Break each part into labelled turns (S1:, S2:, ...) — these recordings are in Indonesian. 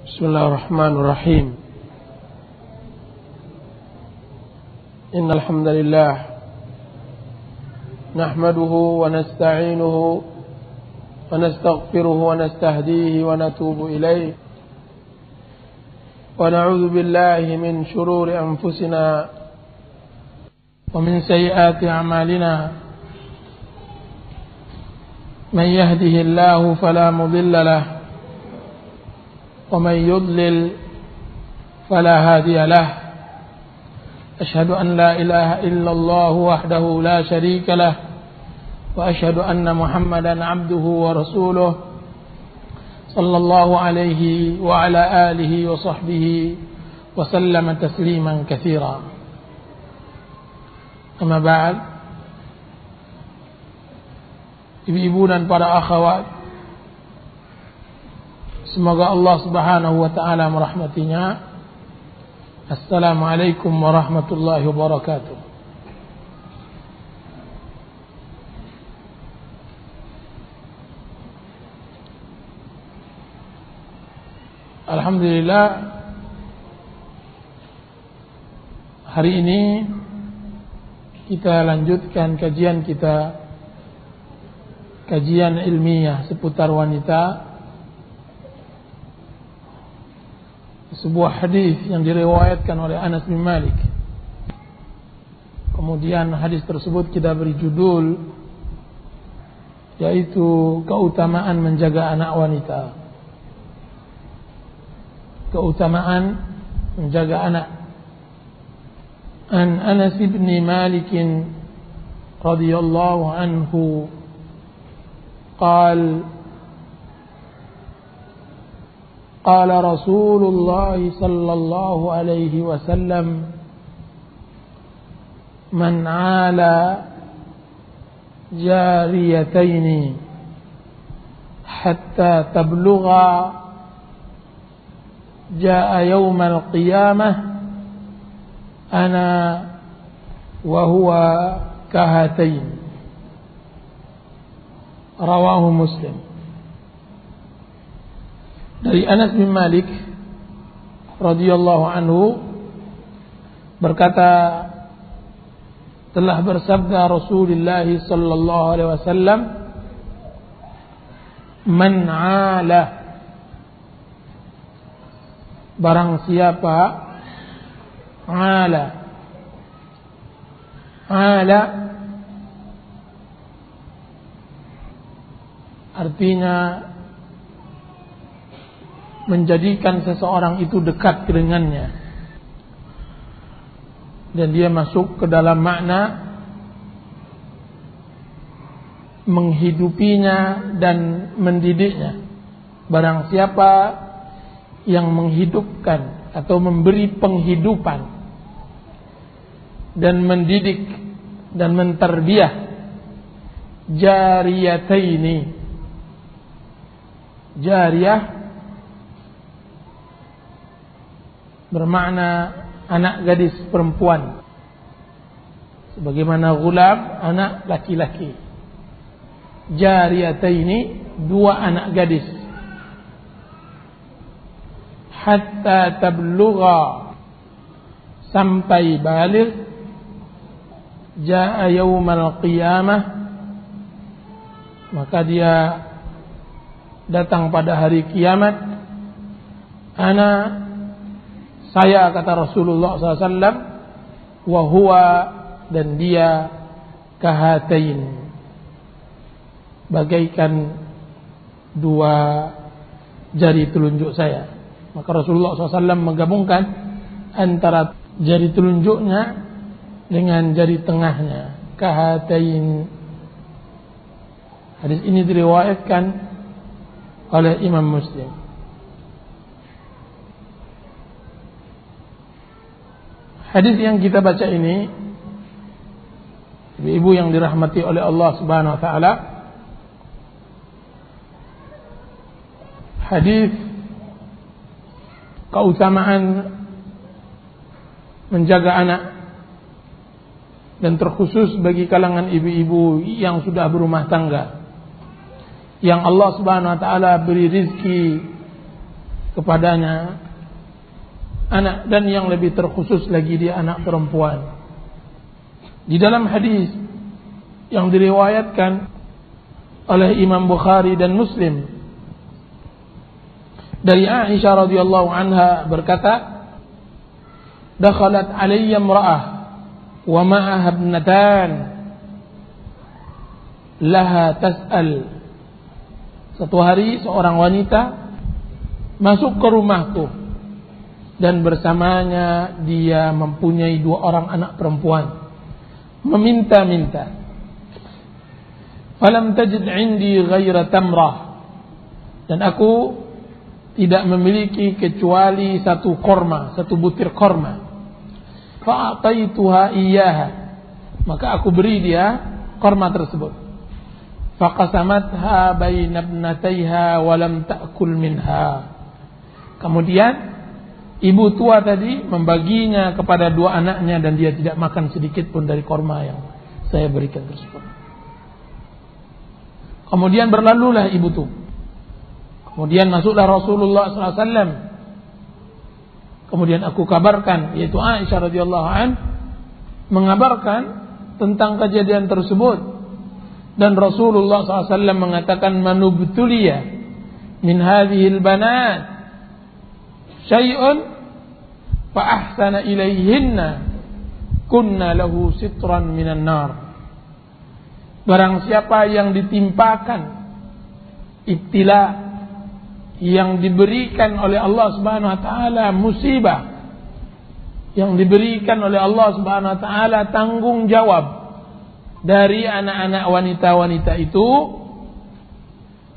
S1: Bismillahirrahmanirrahim. Innal hamdalillah nahmaduhu wa nasta'inuhu wa nastaghfiruhu wa nastahdihi wa natubu ilayh wa na'udzu billahi min shururi anfusina wa min sayyiati a'malina. Man yahdihillahu fala mudilla lahu ومن يضلل فلا هادي له أشهد أن لا إله إلا الله وحده لا شريك له وأشهد أن محمدا عبده ورسوله صلى الله عليه وعلى آله وصحبه وسلم تسليما كثيرا. أما بعد, ibu-ibu dan para akhwat, semoga Allah Subhanahu wa taala merahmatinya. Assalamualaikum warahmatullahi wabarakatuh. Alhamdulillah, hari ini kita lanjutkan kajian ilmiah seputar wanita. Sebuah hadis yang diriwayatkan oleh Anas bin Malik. Kemudian hadis tersebut kita beri judul, yaitu keutamaan menjaga anak wanita. Keutamaan menjaga anak. An Anas bin Malik radhiyallahu anhu qala قال رسول الله صلى الله عليه وسلم من عال جاريتين حتى تبلغا جاء يوم القيامة أنا وهو كهاتين. رواه مسلم. Dari Anas bin Malik radhiyallahu anhu berkata, telah bersabda Rasulullah sallallahu alaihi wasallam, man 'ala, barang siapa 'ala artinya menjadikan seseorang itu dekat dengannya, dan dia masuk ke dalam makna menghidupinya dan mendidiknya. Barang siapa yang menghidupkan atau memberi penghidupan dan mendidik dan menterbiah jariyataini. Jariyah bermakna anak gadis perempuan, sebagaimana ghulam anak laki-laki. Jariyataini, dua anak gadis. Hatta tablugha, sampai baligh. Jaa yaumal qiyamah, maka dia datang pada hari kiamat. Saya, kata Rasulullah SAW, wa huwa, dan dia, kahatain, bagaikan dua jari telunjuk saya. Maka Rasulullah SAW menggabungkan antara jari telunjuknya dengan jari tengahnya, kahatain. Hadis ini diriwayatkan oleh Imam Muslim. Hadis yang kita baca ini, ibu-ibu yang dirahmati oleh Allah Subhanahu wa taala, hadis keutamaan menjaga anak, dan terkhusus bagi kalangan ibu-ibu yang sudah berumah tangga, yang Allah Subhanahu wa taala beri rizki kepadanya anak, dan yang lebih terkhusus lagi dia anak perempuan. Di dalam hadis yang diriwayatkan oleh Imam Bukhari dan Muslim dari Aisyah radhiyallahu anha berkata, dakhalat alayya imra'ah wa ma'aha ibnatan laha tas'al. Satu hari seorang wanita masuk ke rumahku dan bersamanya dia mempunyai 2 orang anak perempuan, meminta-minta. Falam tajid 'indi ghaira tamrah, dan aku tidak memiliki kecuali 1 korma, 1 butir korma. Fa'ataituha iyyaha, maka aku beri dia korma tersebut. Faqasamatha baina ibnatayha wa lam ta'kul minha. Kemudian ibu tua tadi membaginya kepada 2 anaknya dan dia tidak makan sedikit pun dari korma yang saya berikan tersebut. Kemudian berlalulah ibu itu. Kemudian masuklah Rasulullah SAW. Kemudian aku kabarkan, yaitu Aisyah radhiyallahu an mengabarkan tentang kejadian tersebut. Dan Rasulullah SAW mengatakan, manubtuliya min hadhil banat syai'un fa ahsana ilaihinna kunna lahu sitran minan nar. Barang siapa yang ditimpakan ibtila, yang diberikan oleh Allah Subhanahu wa taala musibah, yang diberikan oleh Allah Subhanahu wa taala tanggung jawab dari anak-anak wanita-wanita itu,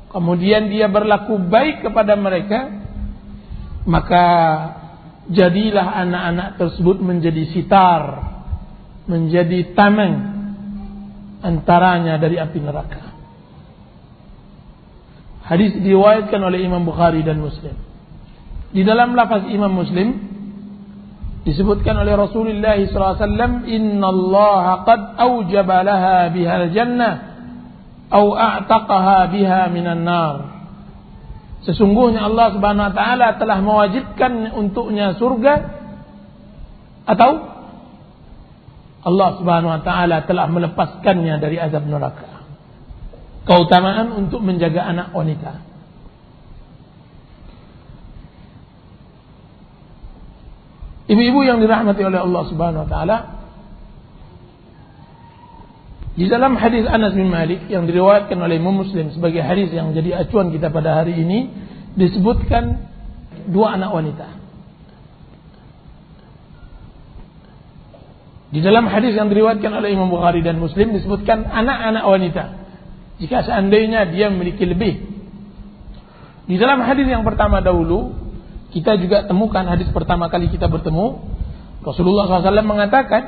S1: kemudian dia berlaku baik kepada mereka, maka jadilah anak-anak tersebut menjadi sitar, menjadi tameng antaranya dari api neraka. Hadis diriwayatkan oleh Imam Bukhari dan Muslim. Di dalam lafaz Imam Muslim disebutkan oleh Rasulullah SAW, innallaha qad aujaba laha bihal jannah au a'taqaha biha minan nar. Sesungguhnya Allah Subhanahu wa taala telah mewajibkan untuknya surga, atau Allah Subhanahu wa taala telah melepaskannya dari azab neraka. Keutamaan untuk menjaga anak wanita. Ibu-ibu yang dirahmati oleh Allah Subhanahu wa taala, di dalam hadis Anas bin Malik yang diriwayatkan oleh Imam Muslim sebagai hadis yang jadi acuan kita pada hari ini, disebutkan 2 anak wanita. Di dalam hadis yang diriwayatkan oleh Imam Bukhari dan Muslim disebutkan anak-anak wanita, jika seandainya dia memiliki lebih. Di dalam hadis yang pertama dahulu, kita juga temukan hadis pertama kali kita bertemu, Rasulullah SAW mengatakan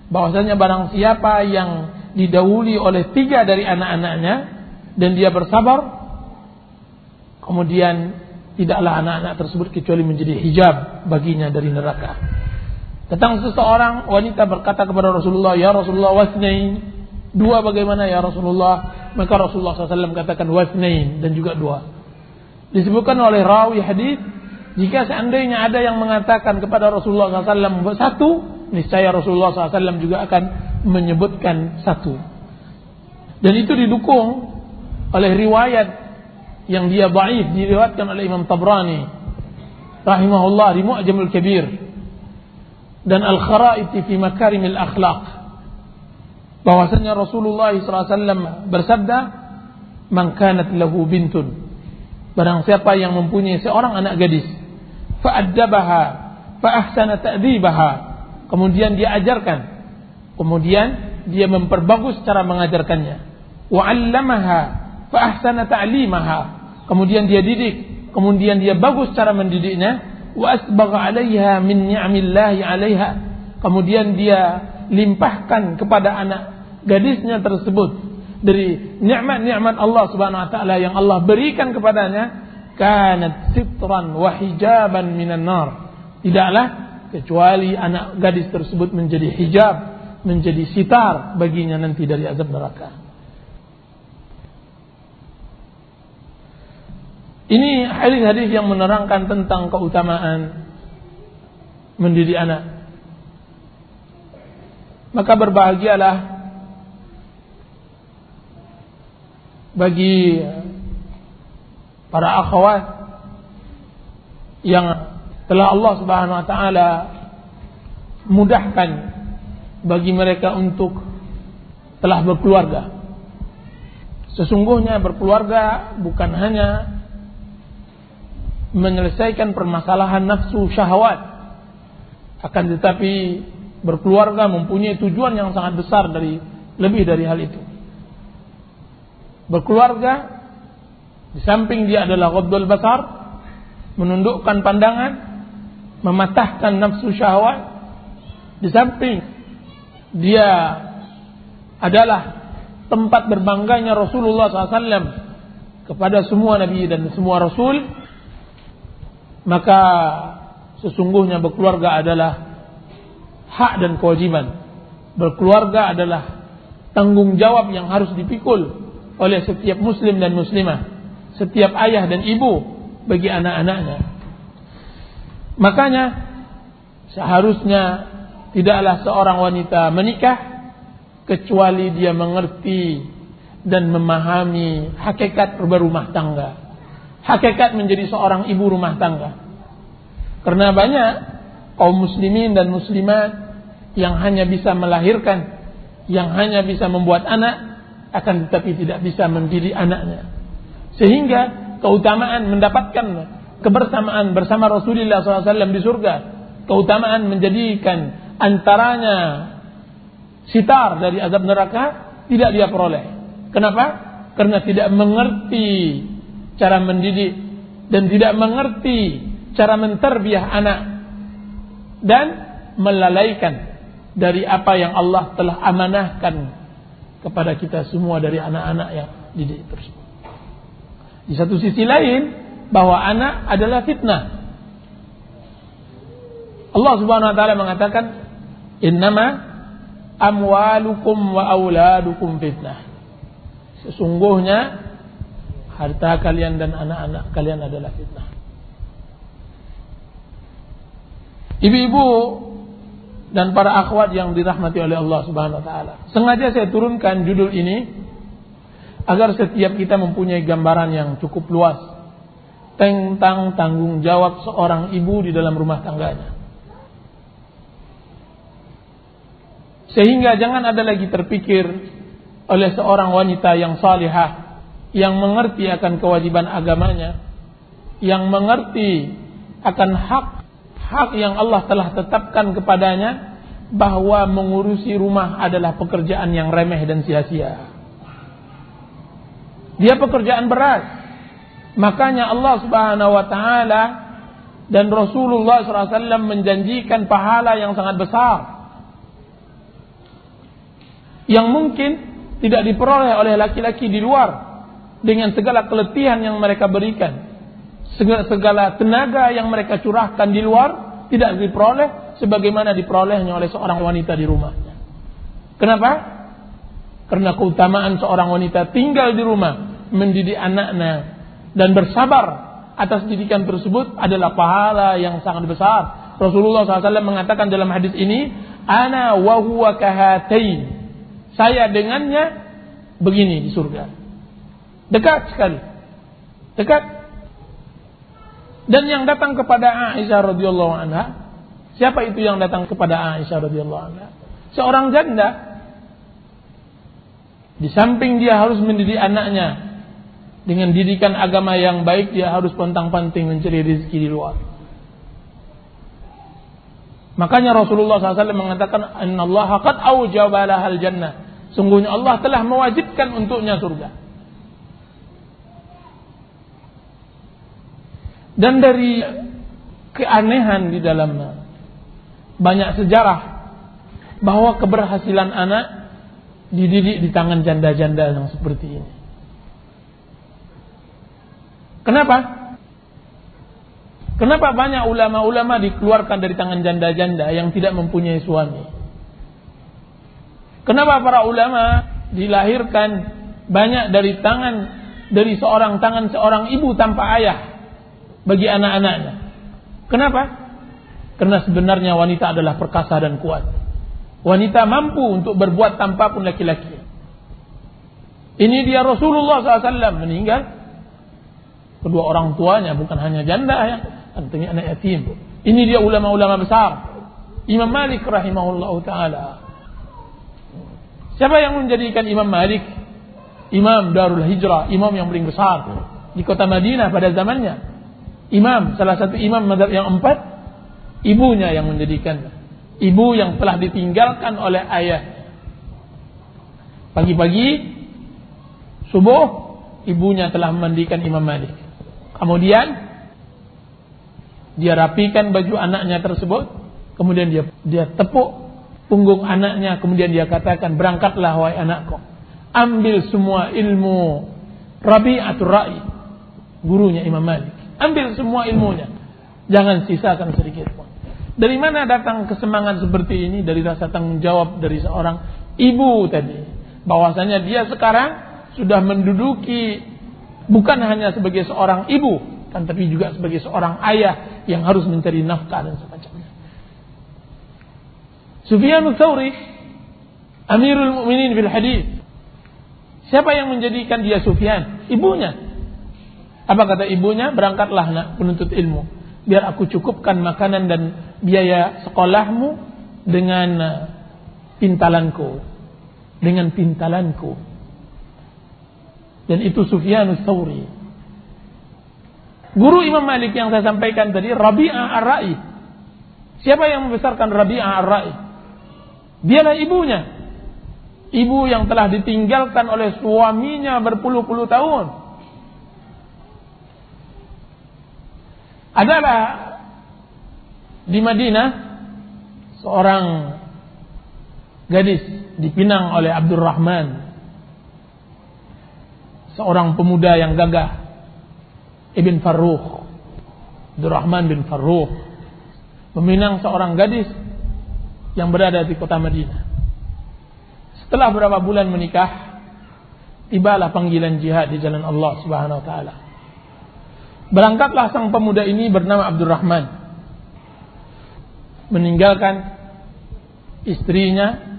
S1: bahwasanya barang siapa yang didahului oleh 3 dari anak-anaknya dan dia bersabar, kemudian tidaklah anak-anak tersebut kecuali menjadi hijab baginya dari neraka. Datang seseorang wanita berkata kepada Rasulullah, ya Rasulullah, wasnain, 2 bagaimana ya Rasulullah? Maka Rasulullah SAW katakan wasnain, dan juga 2. Disebutkan oleh rawi hadis, jika seandainya ada yang mengatakan kepada Rasulullah SAW 1, niscaya Rasulullah SAW juga akan menyebutkan 1. Dan itu didukung oleh riwayat yang dia dhaif, diriwayatkan oleh Imam Tabrani rahimahullah di Mu'jamul Kabir dan Al-Kharaiti fi Makarimil Akhlaq, bahwasanya Rasulullah SAW bersabda, man kanat lahu bintun, barang siapa yang mempunyai seorang anak gadis, fa'addabaha fa'ahsana ta'dibaha, kemudian dia ajarkan, kemudian dia memperbagus cara mengajarkannya, wa'allamaha fa'ahsana ta'limaha, kemudian dia didik, kemudian dia bagus cara mendidiknya, wa asbagha 'alaiha min ni'amillahi 'alaiha, kemudian dia limpahkan kepada anak gadisnya tersebut dari nikmat-nikmat Allah Subhanahu wa taala yang Allah berikan kepadanya, kanat sitran wa hijaban minan nar, tidaklah kecuali anak gadis tersebut menjadi hijab, menjadi sitar baginya nanti dari azab neraka. Ini hadis-hadis yang menerangkan tentang keutamaan mendidik anak. Maka berbahagialah bagi para akhwat yang telah Allah Subhanahu wa taala mudahkan bagi mereka untuk telah berkeluarga. Sesungguhnya berkeluarga bukan hanya menyelesaikan permasalahan nafsu syahwat, akan tetapi berkeluarga mempunyai tujuan yang sangat besar lebih dari hal itu. Berkeluarga di samping dia adalah ghaddul basar, menundukkan pandangan, mematahkan nafsu syahwat, di samping dia adalah tempat berbangganya Rasulullah SAW kepada semua nabi dan semua rasul. Maka sesungguhnya berkeluarga adalah hak dan kewajiban. Berkeluarga adalah tanggung jawab yang harus dipikul oleh setiap muslim dan muslimah, setiap ayah dan ibu bagi anak-anaknya. Makanya seharusnya tidaklah seorang wanita menikah kecuali dia mengerti dan memahami hakikat berumah tangga, hakikat menjadi seorang ibu rumah tangga. Karena banyak kaum muslimin dan muslimat yang hanya bisa melahirkan, yang hanya bisa membuat anak, akan tetapi tidak bisa mendidik anaknya. Sehingga keutamaan mendapatkan kebersamaan bersama Rasulullah SAW di surga, keutamaan menjadikan antaranya sitar dari azab neraka, tidak dia peroleh. Kenapa? Karena tidak mengerti cara mendidik dan tidak mengerti cara menterbiah anak, dan melalaikan dari apa yang Allah telah amanahkan kepada kita semua dari anak-anak yang didik tersebut. Di satu sisi lain, bahwa anak adalah fitnah. Allah Subhanahu wa taala mengatakan, "Innama amwalukum wa auladukum fitnah." Sesungguhnya harta kalian dan anak-anak kalian adalah fitnah. Ibu-ibu dan para akhwat yang dirahmati oleh Allah Subhanahu wa taala, sengaja saya turunkan judul ini agar setiap kita mempunyai gambaran yang cukup luas tentang tanggung jawab seorang ibu di dalam rumah tangganya. Sehingga jangan ada lagi terpikir oleh seorang wanita yang salihah, yang mengerti akan kewajiban agamanya, yang mengerti akan hak yang Allah telah tetapkan kepadanya, bahwa mengurusi rumah adalah pekerjaan yang remeh dan sia-sia. Dia pekerjaan berat. Makanya Allah Subhanahu wa taala dan Rasulullah SAW menjanjikan pahala yang sangat besar, yang mungkin tidak diperoleh oleh laki-laki di luar dengan segala keletihan yang mereka berikan, segala tenaga yang mereka curahkan di luar tidak diperoleh sebagaimana diperolehnya oleh seorang wanita di rumahnya. Kenapa? Karena keutamaan seorang wanita tinggal di rumah, mendidik anaknya dan bersabar atas didikan tersebut adalah pahala yang sangat besar. Rasulullah SAW mengatakan dalam hadis ini, "Ana wa huwa kahatain." Saya dengannya begini di surga. Dekat sekali. Dekat. Dan yang datang kepada Aisyah radhiyallahu anha, siapa itu yang datang kepada Aisyah radhiyallahu anha? Seorang janda. Di samping dia harus mendidik anaknya dengan didikan agama yang baik, dia harus pontang-panting mencari rezeki di luar. Makanya Rasulullah SAW mengatakan, "Innallaha qad aujaba lahal jannah." Sungguhnya Allah telah mewajibkan untuknya surga. Dan dari keanehan di dalam banyak sejarah bahwa keberhasilan anak dididik di tangan janda-janda yang seperti ini. Kenapa? Kenapa banyak ulama-ulama dikeluarkan dari tangan janda-janda yang tidak mempunyai suami? Kenapa para ulama dilahirkan banyak dari tangan dari seorang tangan seorang ibu tanpa ayah bagi anak-anaknya. Kenapa? Karena sebenarnya wanita adalah perkasa dan kuat. Wanita mampu untuk berbuat tanpa pun laki-laki. Ini dia Rasulullah SAW meninggal. Kedua orang tuanya bukan hanya janda ya, tentunya anak yatim. Ini dia ulama-ulama besar. Imam Malik rahimahullah ta'ala. Siapa yang menjadikan Imam Malik Imam Darul Hijrah, imam yang paling besar di kota Madinah pada zamannya? Imam, salah satu imam mazhab yang 4, ibunya yang menjadikan. Ibu yang telah ditinggalkan oleh ayahnya. Pagi-pagi subuh ibunya telah memandikan Imam Malik. Kemudian dia rapikan baju anaknya tersebut, kemudian dia tepuk punggung anaknya, kemudian dia katakan, berangkatlah wahai anakku, ambil semua ilmu Rabi'atul Ra'i, gurunya Imam Malik. Ambil semua ilmunya, jangan sisakan sedikit pun. Dari mana datang kesemangat seperti ini? Dari rasa tanggung jawab dari seorang ibu tadi, bahwasanya dia sekarang sudah menduduki bukan hanya sebagai seorang ibu, kan, tapi juga sebagai seorang ayah yang harus mencari nafkah dan semacamnya. Sufyan Ats-Tsauri, Amirul Mukminin fil hadis. Siapa yang menjadikan dia Sufyan? Ibunya. Apa kata ibunya? Berangkatlah nak penuntut ilmu, biar aku cukupkan makanan dan biaya sekolahmu dengan pintalanku. Dengan pintalanku. Dan itu Sufyan Ats-Tsauri. Guru Imam Malik yang saya sampaikan tadi, Rabi'ah Ar-Ra'i. Siapa yang membesarkan Rabi'ah Ar-Ra'i? Dialah ibunya. Ibu yang telah ditinggalkan oleh suaminya berpuluh-puluh tahun. Adalah di Madinah seorang gadis dipinang oleh Abdurrahman, seorang pemuda yang gagah, Ibn Farrukh. Abdurrahman bin Farrukh meminang seorang gadis yang berada di kota Madinah. Setelah beberapa bulan menikah, tibalah panggilan jihad di jalan Allah Subhanahu wa taala. Berangkatlah sang pemuda ini bernama Abdurrahman, meninggalkan istrinya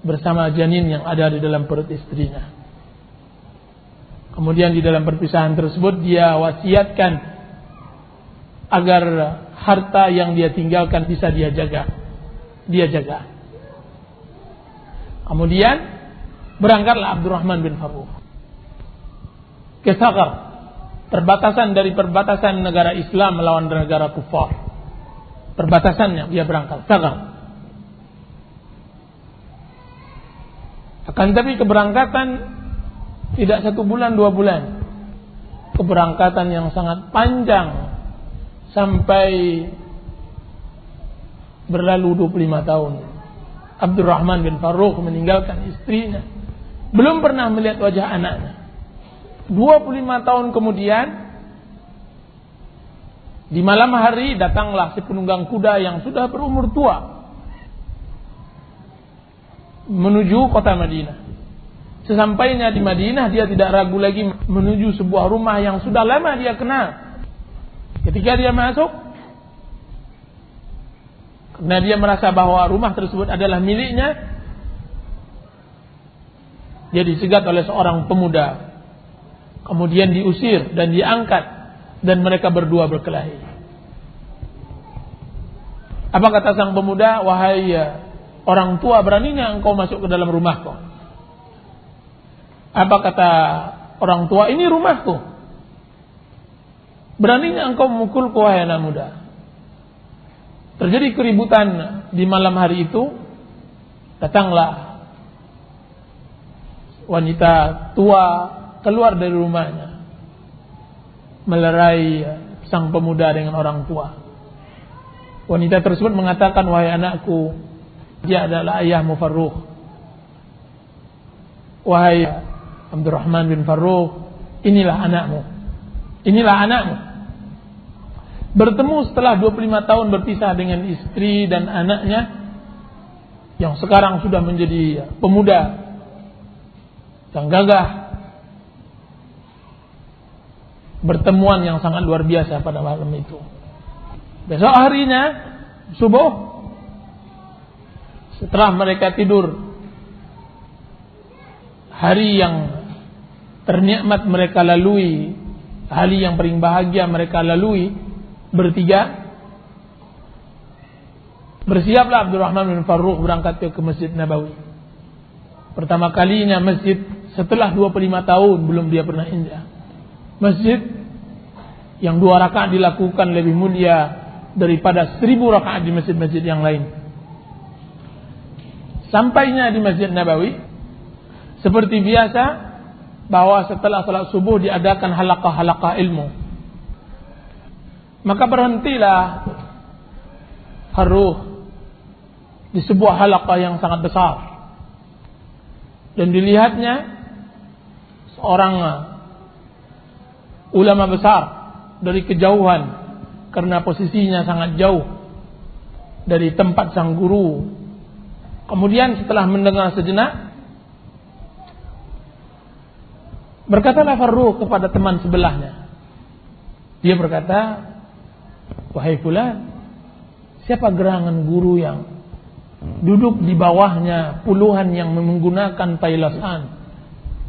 S1: bersama janin yang ada di dalam perut istrinya. Kemudian di dalam perpisahan tersebut dia wasiatkan agar harta yang dia tinggalkan bisa dia jaga. Kemudian berangkatlah Abdurrahman bin Farrukh ke Sagar, perbatasan dari perbatasan negara Islam melawan negara kufar. Perbatasannya dia berangkat Sagar. Akan tapi keberangkatan tidak 1 bulan 2 bulan. Keberangkatan yang sangat panjang sampai berlalu 25 tahun. Abdurrahman bin Farrukh meninggalkan istrinya, belum pernah melihat wajah anaknya. 25 tahun kemudian, di malam hari datanglah si penunggang kuda yang sudah berumur tua menuju kota Madinah. Sesampainya di Madinah, dia tidak ragu lagi menuju sebuah rumah yang sudah lama dia kenal. Ketika dia masuk, karena dia merasa bahwa rumah tersebut adalah miliknya, dia dicegat oleh seorang pemuda. Kemudian diusir dan diangkat, dan mereka berdua berkelahi. Apa kata sang pemuda? Wahai orang tua, beraninya engkau masuk ke dalam rumahku. Apa kata orang tua? Ini rumahku. Beraninya engkau memukulku, wahai anak muda. Terjadi keributan di malam hari itu. Datanglah wanita tua keluar dari rumahnya, melerai sang pemuda dengan orang tua. Wanita tersebut mengatakan, wahai anakku, dia adalah ayahmu Farrukh. Wahai Abdurrahman bin Farrukh, inilah anakmu. Inilah anakmu. Bertemu setelah 25 tahun berpisah dengan istri dan anaknya, yang sekarang sudah menjadi pemuda yang gagah. pertemuan yang sangat luar biasa pada malam itu. Besok harinya subuh, setelah mereka tidur, hari yang ternikmat mereka lalui, hari yang paling bahagia mereka lalui bertiga, bersiaplah Abdurrahman bin Farruq berangkat ke Masjid Nabawi. Pertama kalinya masjid setelah 25 tahun belum dia pernah injak. Masjid yang 2 rakaat dilakukan lebih mulia daripada 1000 rakaat di masjid-masjid yang lain. Sampainya di Masjid Nabawi, seperti biasa, bahwa setelah salat subuh diadakan halaqah-halaqah ilmu. Maka berhentilah Farruq di sebuah halaqah yang sangat besar. Dan dilihatnya seorang ulama besar dari kejauhan, karena posisinya sangat jauh dari tempat sang guru. Kemudian setelah mendengar sejenak, berkatalah Farruq kepada teman sebelahnya. Dia berkata, "Wahai fulan, siapa gerangan guru yang duduk di bawahnya puluhan yang menggunakan tailasan?"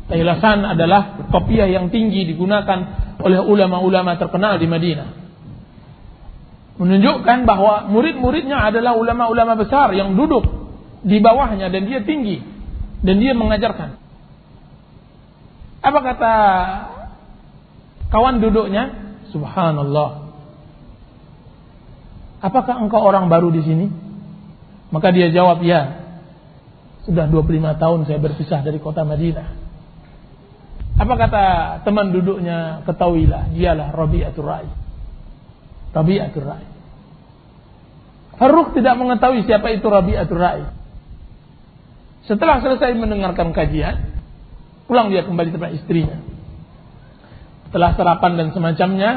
S1: Tailasan adalah kopiah yang tinggi digunakan oleh ulama-ulama terkenal di Madinah. Menunjukkan bahwa murid-muridnya adalah ulama-ulama besar yang duduk di bawahnya dan dia tinggi dan dia mengajarkan. Apa kata kawan duduknya? Subhanallah. Apakah engkau orang baru di sini? Maka dia jawab, ya. Sudah 25 tahun saya berpisah dari kota Madinah. Apa kata teman duduknya? Ketahuilah, dialah Rabi'atul Ra'i. Rabi'atul Ra'i. Farruq tidak mengetahui siapa itu Rabi'atul Ra'i. Setelah selesai mendengarkan kajian, pulang dia kembali tempat istrinya. Setelah sarapan dan semacamnya,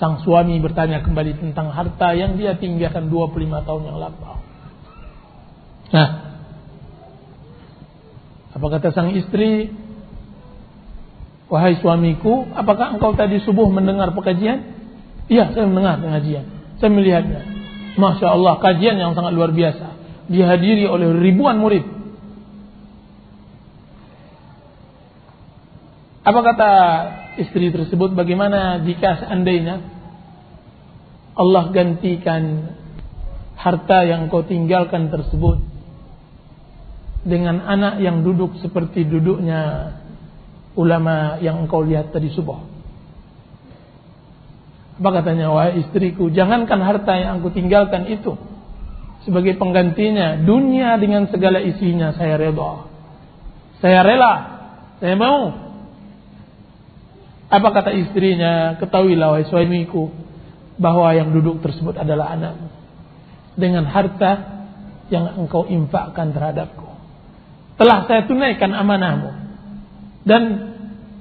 S1: sang suami bertanya kembali tentang harta yang dia tinggalkan 25 tahun yang lampau. Nah, apa kata sang istri? Wahai suamiku, apakah engkau tadi subuh mendengar pengajian? Iya, saya mendengar pengajian. Saya melihatnya. Masya Allah, kajian yang sangat luar biasa. Dihadiri oleh ribuan murid. Apa kata istri tersebut? Bagaimana jika seandainya Allah gantikan harta yang kau tinggalkan tersebut dengan anak yang duduk seperti duduknya ulama yang engkau lihat tadi subuh? Apa katanya? Wahai istriku, jangankan harta yang aku tinggalkan itu sebagai penggantinya, dunia dengan segala isinya saya rela. Saya rela, saya mau. Apa kata istrinya? Ketahuilah wahai suamiku, bahwa yang duduk tersebut adalah anakmu, dengan harta yang engkau infakkan terhadapku. Telah saya tunaikan amanahmu dan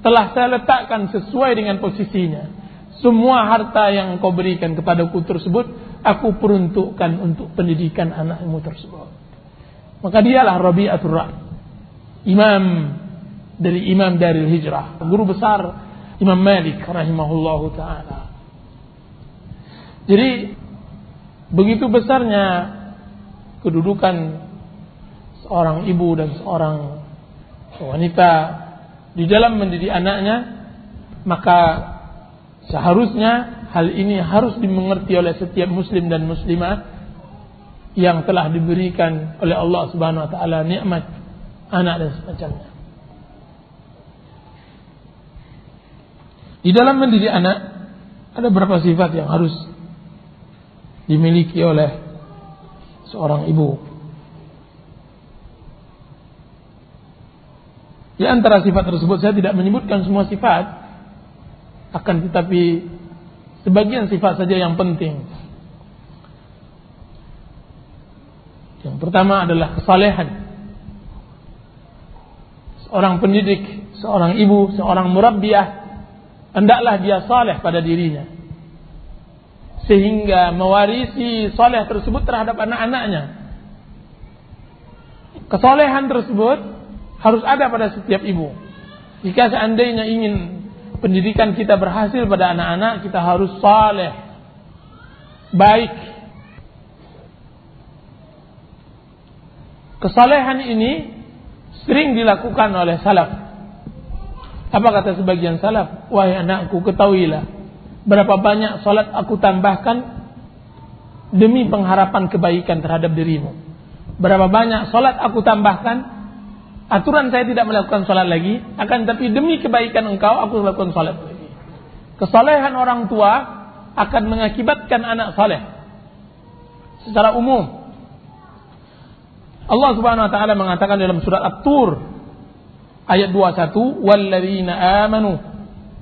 S1: telah saya letakkan sesuai dengan posisinya. Semua harta yang engkau berikan kepadaku tersebut, aku peruntukkan untuk pendidikan anakmu tersebut. Maka dialah Rabi'atul Ra'i, imam dari hijrah, guru besar Imam Malik rahimahullahu ta'ala. Jadi begitu besarnya kedudukan seorang ibu dan seorang wanita di dalam mendidik anaknya, maka seharusnya hal ini harus dimengerti oleh setiap muslim dan muslimah yang telah diberikan oleh Allah Subhanahu wa taala nikmat anak dan semacamnya. Di dalam mendidik anak ada beberapa sifat yang harus dimiliki oleh seorang ibu. Di antara sifat tersebut saya tidak menyebutkan semua sifat, akan tetapi sebagian sifat saja yang penting. Yang pertama adalah kesalehan. Seorang pendidik, seorang ibu, seorang murabbiyah, hendaklah dia saleh pada dirinya, sehingga mewarisi saleh tersebut terhadap anak-anaknya. Kesalehan tersebut harus ada pada setiap ibu. Jika seandainya ingin pendidikan kita berhasil pada anak-anak, kita harus saleh, baik. Kesalehan ini sering dilakukan oleh salaf. Apa kata sebagian salaf? Wahai anakku, ketahuilah berapa banyak salat aku tambahkan demi pengharapan kebaikan terhadap dirimu. Berapa banyak salat aku tambahkan, aturan saya tidak melakukan salat lagi, akan tapi demi kebaikan engkau aku melakukan salat lagi. Kesalehan orang tua akan mengakibatkan anak saleh secara umum. Allah Subhanahu wa taala mengatakan dalam surat At-Tur ayat 21, "Walladzina amanu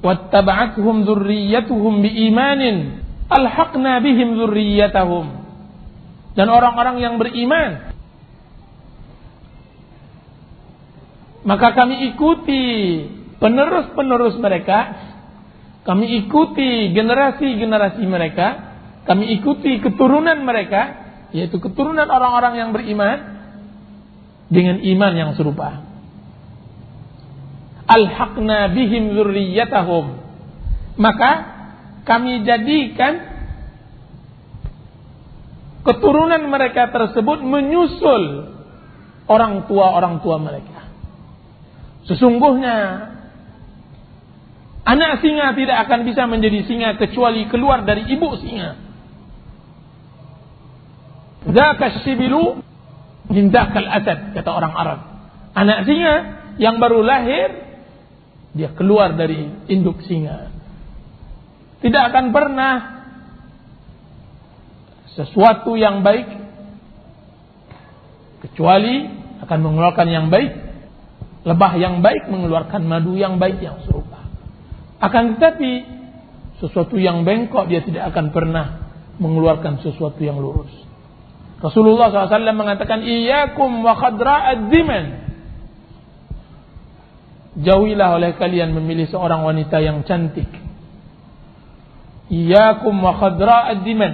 S1: wattaba'athum dzurriyyatuhum biimanin alhaqna bihim dzurriyyatahum." Dan orang-orang yang beriman, maka kami ikuti penerus-penerus mereka, kami ikuti generasi-generasi mereka, kami ikuti keturunan mereka, yaitu keturunan orang-orang yang beriman dengan iman yang serupa. Alhaqna bihim dzurriyyatahum, maka kami jadikan keturunan mereka tersebut menyusul orang tua mereka. Sesungguhnya anak singa tidak akan bisa menjadi singa kecuali keluar dari ibu singa. Dzaka syibilu min dzakal asad, kata orang Arab. Anak singa yang baru lahir, dia keluar dari induk singa. Tidak akan pernah sesuatu yang baik kecuali akan mengeluarkan yang baik. Lebah yang baik mengeluarkan madu yang baik yang serupa. Akan tetapi sesuatu yang bengkok dia tidak akan pernah mengeluarkan sesuatu yang lurus. Rasulullah SAW mengatakan, "Iyyakum wa khadra'ad diman." Jauhilah oleh kalian memilih seorang wanita yang cantik. Iyyakum wa khadra'ad diman.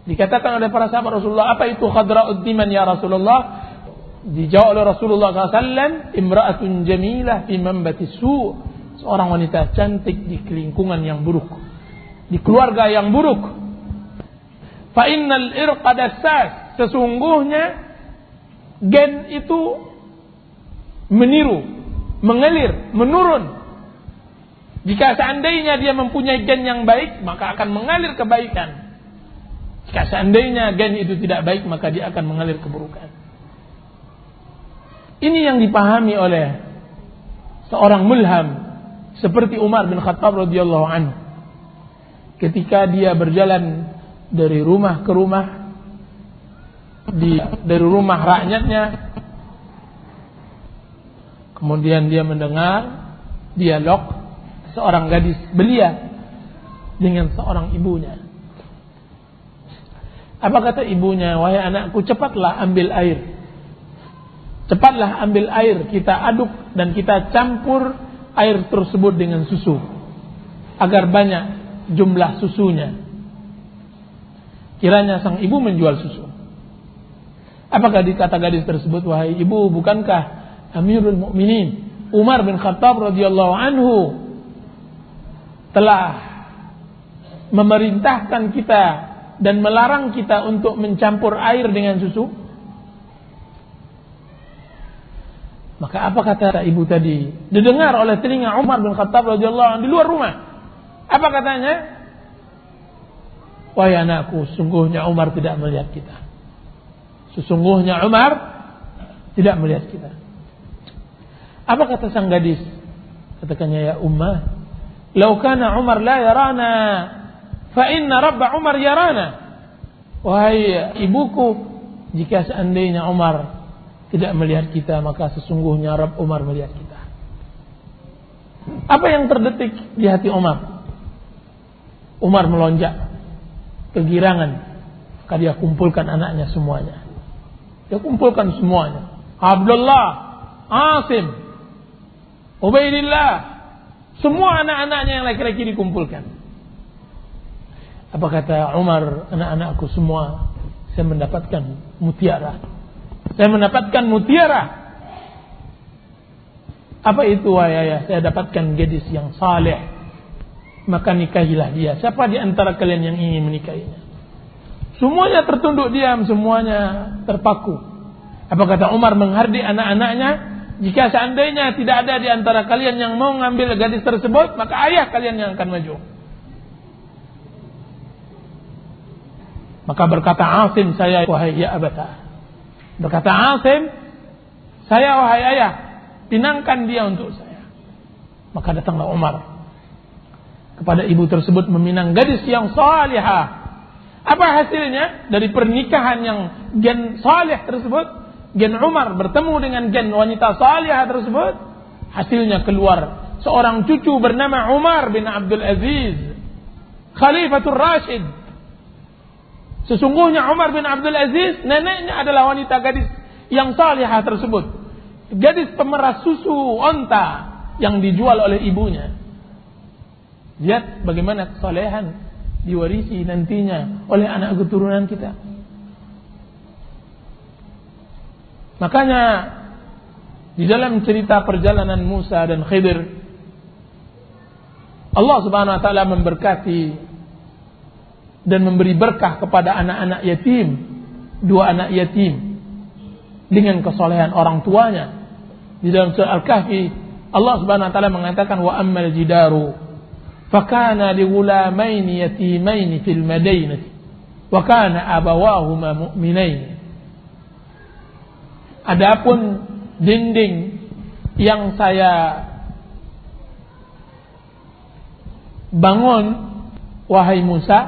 S1: Dikatakan oleh para sahabat Rasulullah, apa itu khadra'ud diman ya Rasulullah? Dijawab oleh Rasulullah SAW, imra'atun jamilah fi manbati su'. Seorang wanita cantik di lingkungan yang buruk, di keluarga yang buruk. Fa innal irqa dassas, sesungguhnya gen itu meniru, mengalir, menurun. Jika seandainya dia mempunyai gen yang baik, maka akan mengalir kebaikan. Jika seandainya gen itu tidak baik, maka dia akan mengalir keburukan. Ini yang dipahami oleh seorang mulham seperti Umar bin Khattab radhiyallahu anhu. Ketika dia berjalan dari rumah ke rumah, dari rumah rakyatnya, kemudian dia mendengar dialog seorang gadis belia dengan seorang ibunya. Apa kata ibunya? Wahai anakku, cepatlah ambil air. Cepatlah ambil air, kita aduk dan kita campur air tersebut dengan susu agar banyak jumlah susunya. Kiranya sang ibu menjual susu. Apakah dikata gadis tersebut, wahai ibu, bukankah Amirul Mukminin Umar bin Khattab radhiyallahu anhu telah memerintahkan kita dan melarang kita untuk mencampur air dengan susu? Maka apa kata ibu tadi? Didengar oleh telinga Umar bin Khattab radhiyallahu anhu di luar rumah. Apa katanya? Wahai anakku, sesungguhnya Umar tidak melihat kita. Sesungguhnya Umar tidak melihat kita. Apa kata sang gadis? Katakannya, ya Ummah, law kana Umar la yarana, fa inna Rabba Umar yarana. Wahai ibuku, jika seandainya Umar tidak melihat kita, maka sesungguhnya Rabb Umar melihat kita. Apa yang terdetik di hati Umar? Umar melonjak kegirangan, maka dia kumpulkan anaknya semuanya. Dia kumpulkan semuanya. Abdullah, Asim, Ubaidillah, semua anak-anaknya yang laki-laki dikumpulkan. Apa kata Umar? Anak-anakku semua, saya mendapatkan mutiara. Saya mendapatkan mutiara. Apa itu wahai ayah? Saya dapatkan gadis yang saleh, maka nikahilah dia. Siapa di antara kalian yang ingin menikahinya? Semuanya tertunduk diam, semuanya terpaku. Apa kata Umar menghardik anak-anaknya? Jika seandainya tidak ada di antara kalian yang mau mengambil gadis tersebut, maka ayah kalian yang akan maju. Maka berkata Asim, saya wahai ya abata. Berkata Asim, saya wahai ayah, pinangkan dia untuk saya. Maka datanglah Umar kepada ibu tersebut meminang gadis yang salihah. Apa hasilnya? Dari pernikahan yang gen salih tersebut, gen Umar bertemu dengan gen wanita salihah tersebut, hasilnya keluar seorang cucu bernama Umar bin Abdul Aziz, Khalifatul Rashid. Sesungguhnya Umar bin Abdul Aziz, neneknya adalah wanita gadis yang salihah tersebut. Gadis pemeras susu onta yang dijual oleh ibunya. Lihat bagaimana kesalehan diwarisi nantinya oleh anak keturunan kita. Makanya di dalam cerita perjalanan Musa dan Khidir, Allah Subhanahu wa taala memberkati dan memberi berkah kepada anak-anak yatim, dua anak yatim dengan kesalehan orang tuanya. Di dalam surah Al-Kahfi Allah Subhanahu wa taala mengatakan wa ammal jidaru fakana lighulamaini yatimaini fil madinati wa kana abawahuma mu'minain. Adapun dinding yang saya bangun wahai Musa,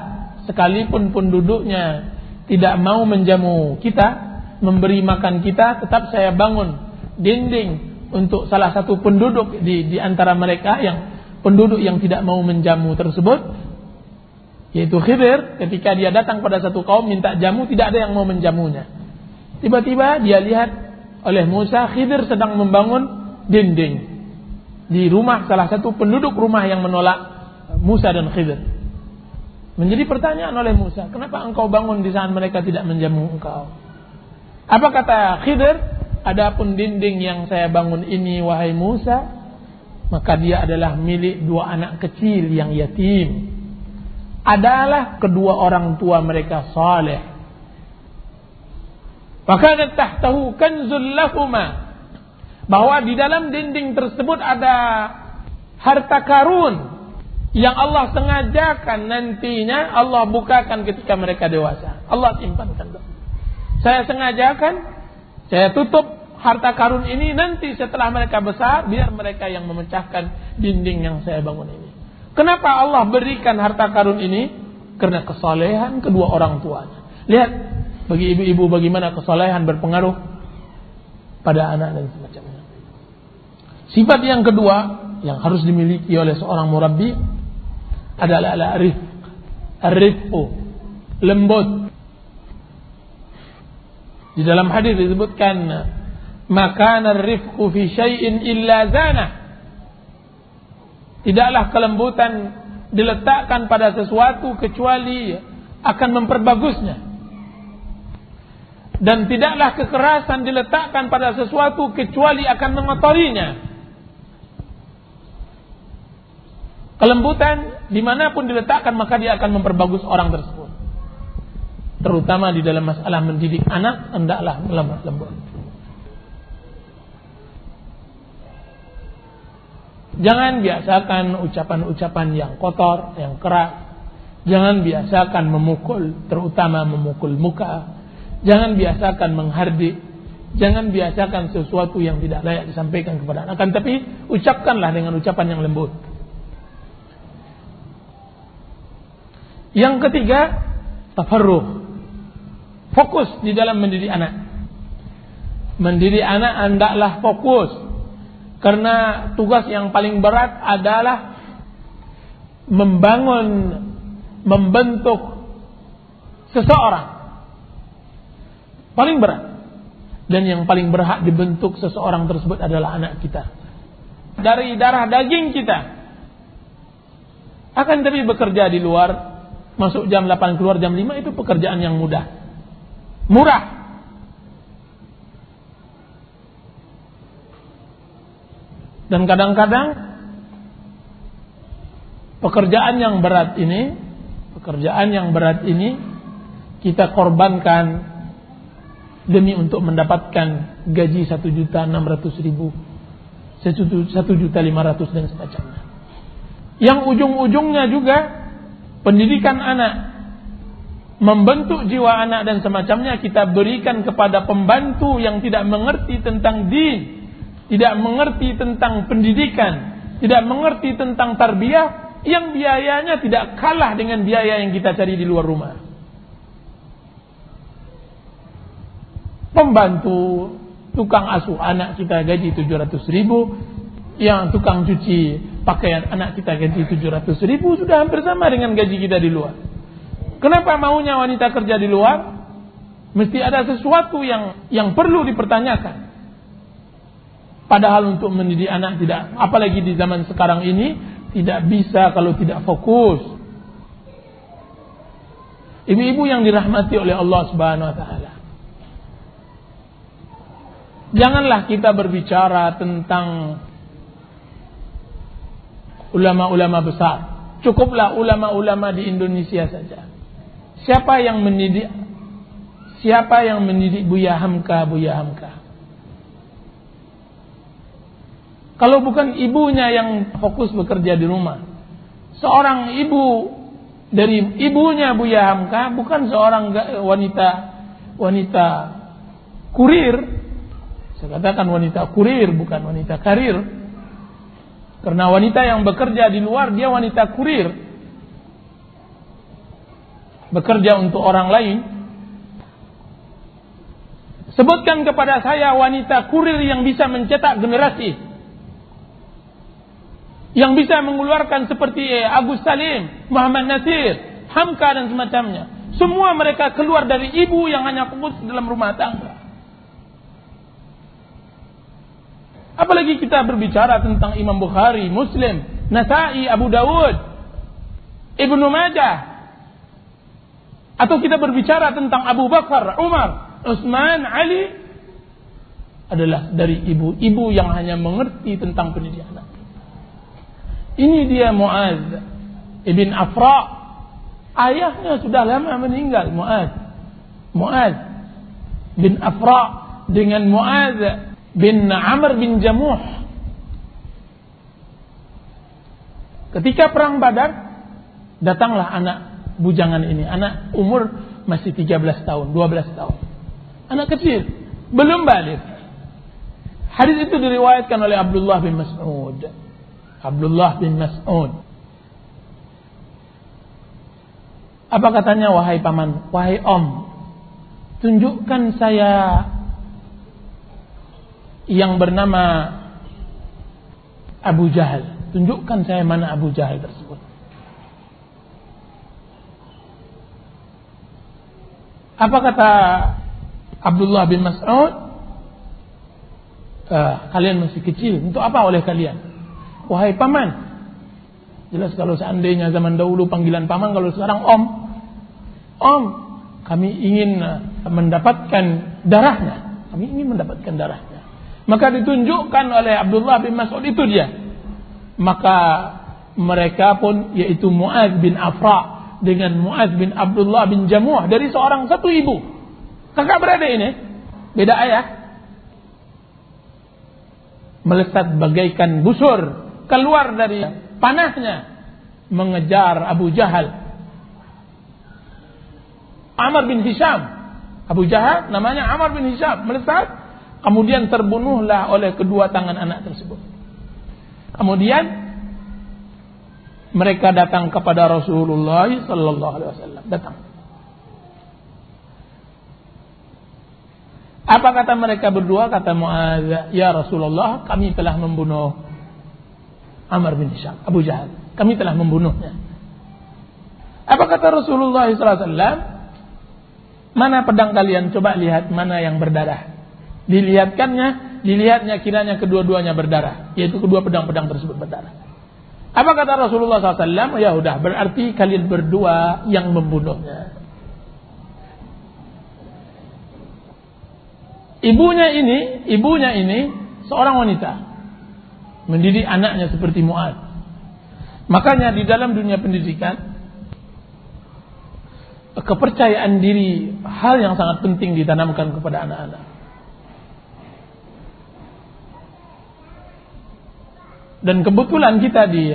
S1: sekalipun penduduknya tidak mau menjamu kita, memberi makan kita, tetap saya bangun dinding untuk salah satu penduduk di antara mereka, yang penduduk yang tidak mau menjamu tersebut, yaitu Khidir. Ketika dia datang pada satu kaum minta jamu, tidak ada yang mau menjamunya. Tiba-tiba dia lihat oleh Musa, Khidir sedang membangun dinding di rumah salah satu penduduk rumah yang menolak Musa dan Khidir. Menjadi pertanyaan oleh Musa, kenapa engkau bangun di saat mereka tidak menjamu engkau? Apa kata Khidir? Adapun dinding yang saya bangun ini wahai Musa, maka dia adalah milik dua anak kecil yang yatim. Adalah kedua orang tua mereka saleh. Maka tahtahu kanzul lahuma, bahwa di dalam dinding tersebut ada harta karun yang Allah sengajakan nantinya Allah bukakan ketika mereka dewasa. Allah simpankan. Saya sengajakan, saya tutup harta karun ini nanti setelah mereka besar, biar mereka yang memecahkan dinding yang saya bangun ini. Kenapa Allah berikan harta karun ini? Karena kesalehan kedua orang tuanya. Lihat, bagi ibu-ibu bagaimana kesalehan berpengaruh pada anak dan semacamnya. Sifat yang kedua yang harus dimiliki oleh seorang murabbi adalah ar-rifqu, lembut. Di dalam hadis disebutkan maka ar-rifqu fi syai'in illa zana. Tidaklah kelembutan diletakkan pada sesuatu kecuali akan memperbagusnya. Dan tidaklah kekerasan diletakkan pada sesuatu kecuali akan mengotorinya. Kelembutan dimanapun diletakkan maka dia akan memperbagus orang tersebut. Terutama di dalam masalah mendidik anak, hendaklah lemah lembut. Jangan biasakan ucapan-ucapan yang kotor, yang keras. Jangan biasakan memukul, terutama memukul muka. Jangan biasakan menghardik. Jangan biasakan sesuatu yang tidak layak disampaikan kepada anak. Akan tapi ucapkanlah dengan ucapan yang lembut. Yang ketiga, tafarruh. Fokus di dalam mendidik anak. Mendidik anak hendaklah fokus. Karena tugas yang paling berat adalah membentuk seseorang. Paling berat. Dan yang paling berhak dibentuk seseorang tersebut adalah anak kita. Dari darah daging kita. Akan tapi bekerja di luar, masuk jam 8 keluar jam 5 itu pekerjaan yang mudah. Murah. Dan kadang-kadang pekerjaan yang berat ini kita korbankan demi untuk mendapatkan gaji 1.600.000, 1.500.000 dan semacamnya. Yang ujung-ujungnya juga pendidikan anak, membentuk jiwa anak dan semacamnya kita berikan kepada pembantu yang tidak mengerti tentang din, tidak mengerti tentang pendidikan, tidak mengerti tentang tarbiyah, yang biayanya tidak kalah dengan biaya yang kita cari di luar rumah. Pembantu tukang asuh anak kita gaji 700.000, yang tukang cuci pakaian anak kita gaji 700.000, sudah hampir sama dengan gaji kita di luar. Kenapa maunya wanita kerja di luar? Mesti ada sesuatu yang perlu dipertanyakan. Padahal untuk mendidik anak tidak, apalagi di zaman sekarang ini, tidak bisa kalau tidak fokus. Ibu-ibu yang dirahmati oleh Allah Subhanahu wa taala, janganlah kita berbicara tentang ulama-ulama besar. Cukuplah ulama-ulama di Indonesia saja. Siapa yang mendidik Buya Hamka? Kalau bukan ibunya yang fokus bekerja di rumah. Seorang ibu dari ibunya Buya Hamka bukan seorang wanita kurir. Saya katakan wanita kurir, bukan wanita karir. Karena wanita yang bekerja di luar, dia wanita kurir. Bekerja untuk orang lain. Sebutkan kepada saya wanita kurir yang bisa mencetak generasi, yang bisa mengeluarkan seperti Agus Salim, Muhammad Nasir, Hamka dan semacamnya. Semua mereka keluar dari ibu yang hanya fokus dalam rumah tangga. Apalagi kita berbicara tentang Imam Bukhari, Muslim, Nasa'i, Abu Dawud, Ibnu Majah. Atau kita berbicara tentang Abu Bakar, Umar, Utsman, Ali. Adalah dari ibu-ibu yang hanya mengerti tentang pendidikan anak. Ini dia Mu'adz ibn Afra. Ayahnya sudah lama meninggal, Mu'adz bin Afra dengan Mu'adz bin Amr bin Jamuh. Ketika perang Badar, datanglah anak bujangan ini, anak umur masih 13 tahun, 12 tahun. Anak kecil, belum baligh. Hadis itu diriwayatkan oleh Abdullah bin Mas'ud. Apa katanya? Wahai paman, wahai om, tunjukkan saya yang bernama Abu Jahal. Tunjukkan saya mana Abu Jahal tersebut. Apa kata Abdullah bin Mas'ud? Kalian masih kecil, untuk apa oleh kalian? Wahai paman. Jelas kalau seandainya zaman dahulu panggilan paman, kalau sekarang om. Om, kami ingin mendapatkan darahnya. Maka ditunjukkan oleh Abdullah bin Mas'ud, itu dia. Maka mereka pun, yaitu Mu'adz bin Afra dengan Mu'adz bin Abdullah bin Jamuh, dari seorang satu ibu. Kakak beradik ini, beda ayah. Melesat bagaikan busur keluar dari panahnya mengejar Abu Jahal. Amr bin Hisham. Abu Jahal namanya Amr bin Hisham. Melesat, kemudian terbunuhlah oleh kedua tangan anak tersebut. Kemudian mereka datang kepada Rasulullah sallallahu alaihi wasallam. Datang. Apa kata mereka berdua? Kata Mu'adz, ya Rasulullah, kami telah membunuh Amr bin Hisham, Abu Jahal. Kami telah membunuhnya. Apa kata Rasulullah SAW? Mana pedang kalian? Coba lihat mana yang berdarah. Dilihatnya kiranya kedua-duanya berdarah. Yaitu kedua pedang-pedang tersebut berdarah. Apa kata Rasulullah SAW? Ya udah, berarti kalian berdua yang membunuhnya. Ibunya ini seorang wanita. mendidik anaknya seperti Mu'adz. Makanya di dalam dunia pendidikan, kepercayaan diri hal yang sangat penting ditanamkan kepada anak-anak. Dan kebetulan kita di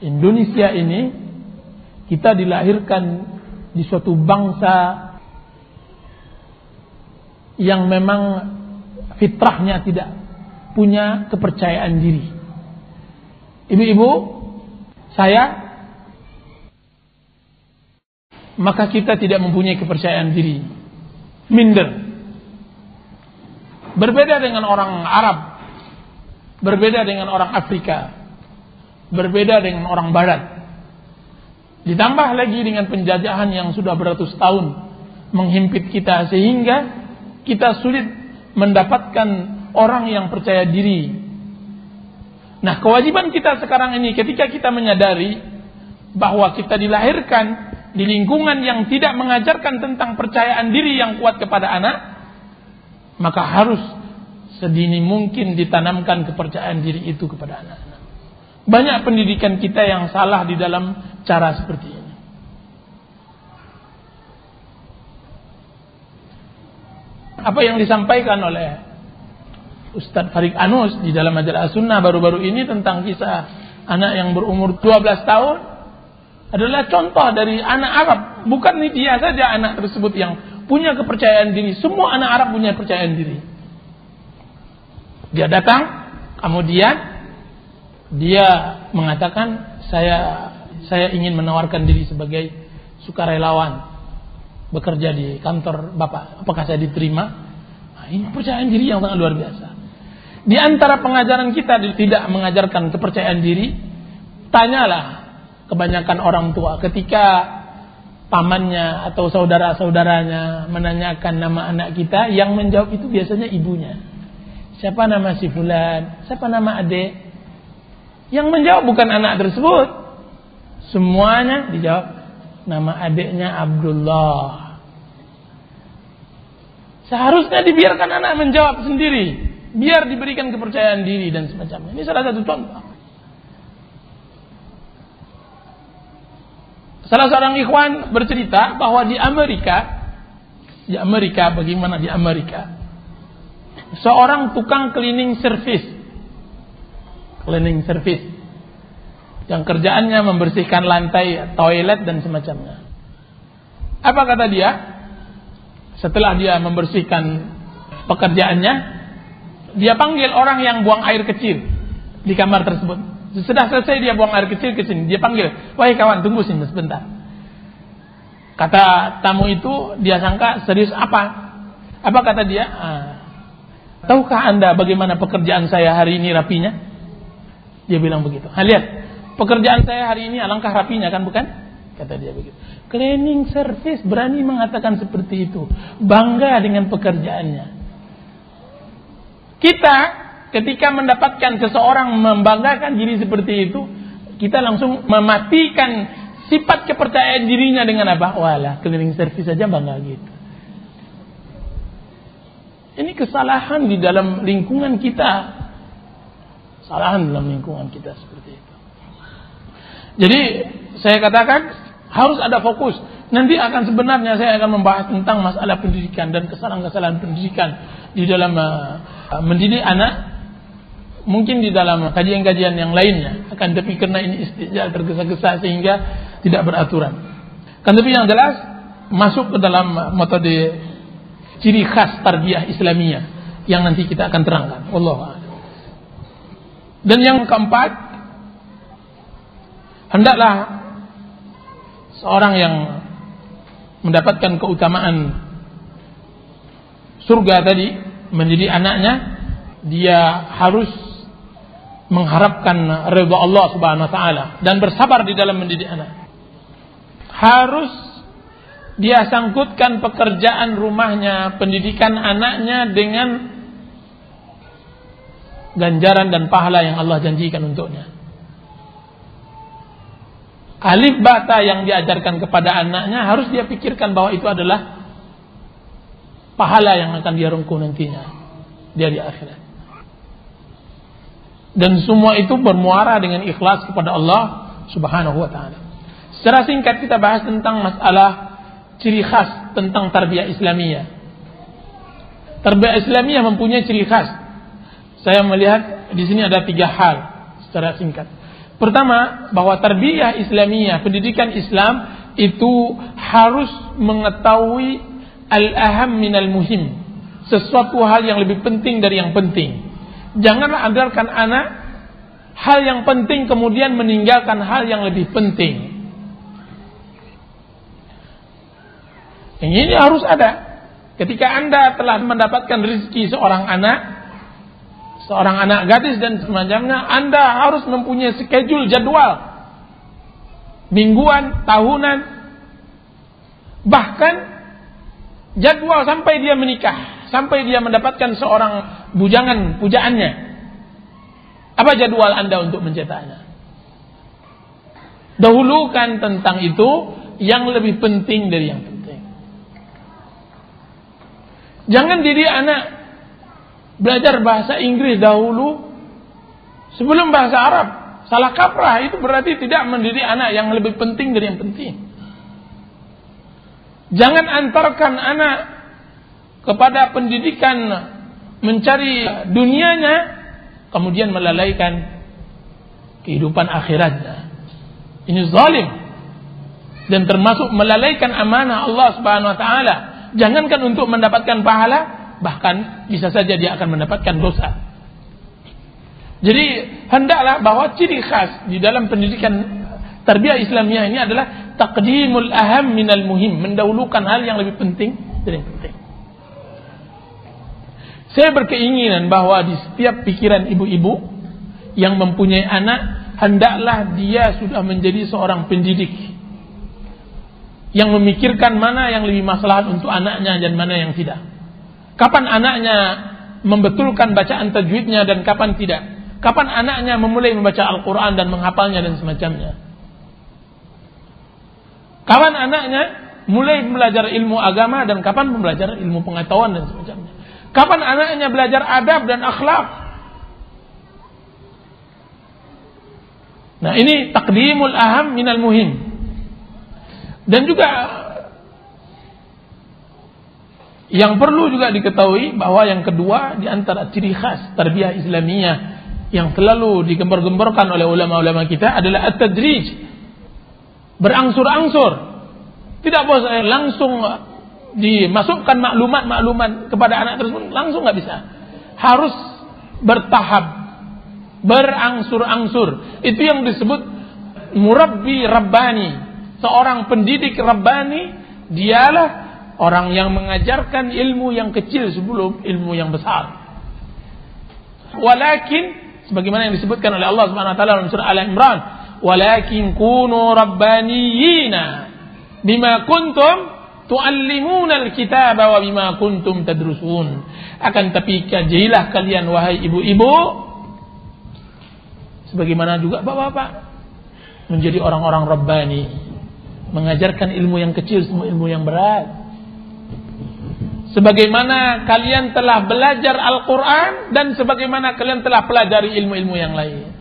S1: Indonesia ini, kita dilahirkan di suatu bangsa yang memang fitrahnya tidak punya kepercayaan diri. Ibu-ibu, maka kita tidak mempunyai kepercayaan diri, minder. Berbeda dengan orang Arab, berbeda dengan orang Afrika, berbeda dengan orang Barat. Ditambah lagi dengan penjajahan yang sudah beratus tahun menghimpit kita, sehingga kita sulit mendapatkan orang yang percaya diri. Nah, kewajiban kita sekarang ini, ketika kita menyadari bahwa kita dilahirkan di lingkungan yang tidak mengajarkan tentang percayaan diri yang kuat kepada anak, maka harus sedini mungkin ditanamkan kepercayaan diri itu kepada anak-anak. Banyak pendidikan kita yang salah di dalam cara seperti ini. Apa yang disampaikan oleh Ustadz Farid Anus di dalam majalah Sunnah baru-baru ini tentang kisah anak yang berumur 12 tahun adalah contoh dari anak Arab. Bukan dia saja anak tersebut yang punya kepercayaan diri. Semua anak Arab punya kepercayaan diri. Dia datang, kemudian dia mengatakan, saya ingin menawarkan diri sebagai sukarelawan bekerja di kantor Bapak. Apakah saya diterima? Nah, ini kepercayaan diri yang sangat luar biasa. Di antara pengajaran kita tidak mengajarkan kepercayaan diri. Tanyalah kebanyakan orang tua ketika pamannya atau saudara-saudaranya menanyakan nama anak kita, yang menjawab itu biasanya ibunya. Siapa nama si fulan? Siapa nama adik? Yang menjawab bukan anak tersebut. Semuanya dijawab nama adiknya Abdullah. Seharusnya dibiarkan anak menjawab sendiri, biar diberikan kepercayaan diri dan semacamnya. Ini salah satu contoh. Salah seorang ikhwan bercerita bahwa di Amerika, bagaimana di Amerika, seorang tukang cleaning service yang kerjaannya membersihkan lantai, toilet dan semacamnya. Apa kata dia? Setelah dia membersihkan pekerjaannya, dia panggil orang yang buang air kecil di kamar tersebut. Sudah selesai dia buang air kecil ke sini, dia panggil, "Wahai kawan, tunggu sini sebentar." Kata tamu itu, dia sangka serius. Apa kata dia? Tahukah Anda bagaimana pekerjaan saya hari ini rapinya? Dia bilang begitu. Lihat, pekerjaan saya hari ini alangkah rapinya, kan bukan? Kata dia begitu. Cleaning service berani mengatakan seperti itu, bangga dengan pekerjaannya. Kita ketika mendapatkan seseorang membanggakan diri seperti itu, kita langsung mematikan sifat kepercayaan dirinya dengan apa? Walah, cleaning service saja bangga gitu. Ini kesalahan di dalam lingkungan kita. Kesalahan dalam lingkungan kita seperti itu. Jadi saya katakan harus ada fokus. Nanti sebenarnya saya akan membahas tentang masalah pendidikan dan kesalahan-kesalahan pendidikan di dalam mendidik anak. Mungkin di dalam kajian-kajian yang lainnya. Akan tapi karena ini istijal tergesa-gesa sehingga tidak beraturan. Kan tapi yang jelas masuk ke dalam metode ciri khas tarbiyah Islamiyah yang nanti kita akan terangkan. Wallahu a'lam. Dan yang keempat, hendaklah seorang yang mendapatkan keutamaan surga tadi, mendidik anaknya, dia harus mengharapkan ridha Allah Subhanahu wa taala dan bersabar di dalam mendidik anak. Harus dia sangkutkan pekerjaan rumahnya, pendidikan anaknya dengan ganjaran dan pahala yang Allah janjikan untuknya. Alif bata yang diajarkan kepada anaknya harus dia pikirkan bahwa itu adalah pahala yang akan dia rengkuh nantinya di hari akhirat. Dan semua itu bermuara dengan ikhlas kepada Allah Subhanahu wa taala. Secara singkat kita bahas tentang masalah ciri khas tentang tarbiyah Islamiyah. Tarbiyah Islamiyah mempunyai ciri khas. Saya melihat di sini ada 3 hal secara singkat. Pertama, bahwa tarbiyah Islamiyah, pendidikan Islam itu harus mengetahui al-aham minal muhim, sesuatu hal yang lebih penting dari yang penting. Janganlah ajarkan anak hal yang penting kemudian meninggalkan hal yang lebih penting. Ini harus ada. Ketika Anda telah mendapatkan rezeki seorang anak gadis dan semacamnya, Anda harus mempunyai schedule, jadwal mingguan, tahunan, bahkan jadwal sampai dia menikah, sampai dia mendapatkan seorang bujangan pujaannya. Apa jadwal Anda untuk mencetaknya? Dahulukan tentang itu yang lebih penting dari yang penting. Jangan didik anak belajar bahasa Inggris dahulu sebelum bahasa Arab. Salah kaprah, itu berarti tidak mendidik anak yang lebih penting dari yang penting. Jangan antarkan anak kepada pendidikan mencari dunianya, kemudian melalaikan kehidupan akhiratnya. Ini zalim dan termasuk melalaikan amanah Allah Subhanahu wa taala. Jangankan untuk mendapatkan pahala, bahkan bisa saja dia akan mendapatkan dosa. Jadi hendaklah bahwa ciri khas di dalam pendidikan tarbiyah Islamiyah ini adalah taqdimul aham minal muhim, mendahulukan hal yang lebih penting dari yang penting. Saya berkeinginan bahwa di setiap pikiran ibu-ibu yang mempunyai anak, hendaklah dia sudah menjadi seorang pendidik yang memikirkan mana yang lebih maslahat untuk anaknya dan mana yang tidak. Kapan anaknya membetulkan bacaan tajwidnya dan kapan tidak. Kapan anaknya memulai membaca Al-Quran dan menghafalnya dan semacamnya. Kapan anaknya mulai belajar ilmu agama dan kapan belajar ilmu pengetahuan dan semacamnya. Kapan anaknya belajar adab dan akhlak. Nah, ini taqdimul aham minal muhim. Dan juga yang perlu juga diketahui bahwa yang kedua di antara ciri khas tarbiyah Islamiyah yang selalu digembar-gemborkan oleh ulama-ulama kita adalah at-tadrij, berangsur-angsur. Tidak boleh langsung dimasukkan maklumat-maklumat kepada anak tersebut, langsung nggak bisa. Harus bertahap, berangsur-angsur. Itu yang disebut murabbi rabbani. Seorang pendidik rabbani, dialah orang yang mengajarkan ilmu yang kecil sebelum ilmu yang besar. Walakin, sebagaimana yang disebutkan oleh Allah Subhanahu wa taala dalam surah Al-Imran, walakin kunu rabbaniyina bima kuntum tuallimuna al-kitaba wa bima kuntum tadrusun. Akan tapi jadilah kalian wahai ibu-ibu, sebagaimana juga bapak-bapak, menjadi orang-orang rabbani, mengajarkan ilmu yang kecil semua ilmu yang berat. Sebagaimana kalian telah belajar Al-Quran dan sebagaimana kalian telah pelajari ilmu-ilmu yang lain.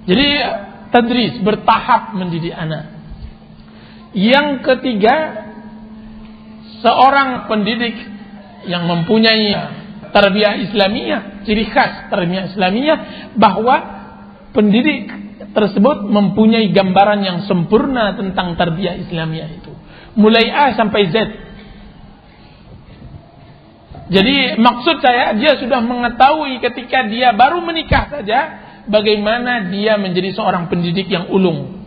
S1: Jadi tadris, bertahap mendidik anak. Yang ketiga, seorang pendidik yang mempunyai tarbiyah Islamiyah, ciri khas tarbiyah Islamiyah, bahwa pendidik tersebut mempunyai gambaran yang sempurna tentang tarbiyah Islamiyah itu, mulai A sampai Z. Jadi maksud saya, dia sudah mengetahui ketika dia baru menikah saja bagaimana dia menjadi seorang pendidik yang ulung.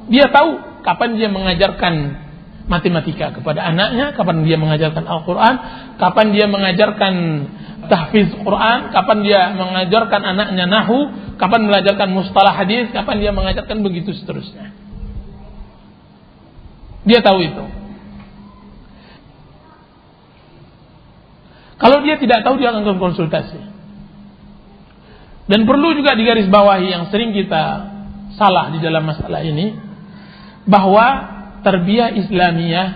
S1: Dia tahu kapan dia mengajarkan matematika kepada anaknya, kapan dia mengajarkan Al-Quran, kapan dia mengajarkan tahfiz Quran, kapan dia mengajarkan anaknya nahu, kapan mengajarkan mustalah hadis, kapan dia mengajarkan begitu seterusnya. Dia tahu itu. Kalau dia tidak tahu, dia akan konsultasi. Dan perlu juga digarisbawahi yang sering kita salah di dalam masalah ini, bahwa tarbiyah Islamiyah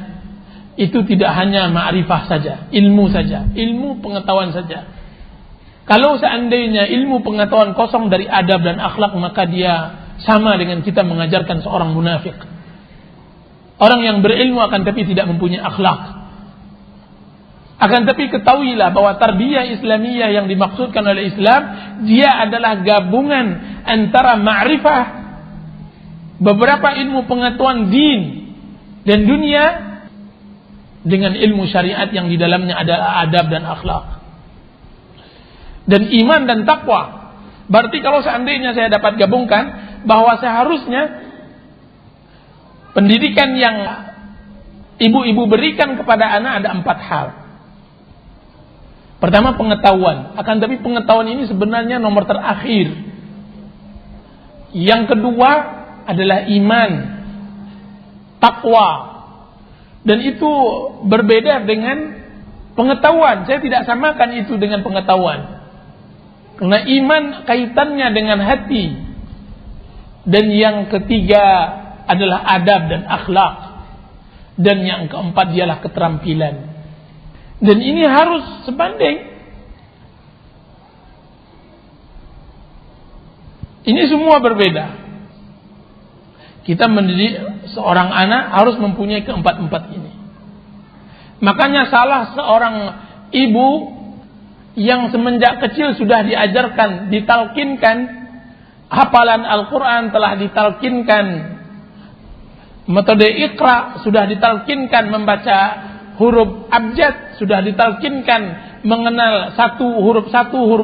S1: itu tidak hanya ma'rifah saja, ilmu saja, ilmu pengetahuan saja. Kalau seandainya ilmu pengetahuan kosong dari adab dan akhlak, maka dia sama dengan kita mengajarkan seorang munafik. Orang yang berilmu akan tapi tidak mempunyai akhlak. Akan tapi ketahuilah bahwa tarbiyah Islamiyah yang dimaksudkan oleh Islam, dia adalah gabungan antara ma'rifah, beberapa ilmu pengetahuan din dan dunia, dengan ilmu syariat yang di dalamnya adalah adab dan akhlak. Dan iman dan takwa. Berarti kalau seandainya saya dapat gabungkan bahwa seharusnya pendidikan yang ibu-ibu berikan kepada anak ada 4 hal. Pertama, pengetahuan. Akan tapi pengetahuan ini sebenarnya nomor terakhir. Yang kedua adalah iman, takwa. Dan itu berbeda dengan pengetahuan. Saya tidak samakan itu dengan pengetahuan. Karena iman kaitannya dengan hati. Dan yang ketiga adalah adab dan akhlak. Dan yang keempat ialah keterampilan. Dan ini harus sebanding. Ini semua berbeda. Kita mendidik seorang anak harus mempunyai keempat-empat ini. Makanya salah seorang ibu yang semenjak kecil sudah diajarkan, ditalkinkan hafalan Al-Quran, telah ditalkinkan metode Iqra, sudah ditalkinkan membaca huruf abjad, sudah ditalkinkan mengenal huruf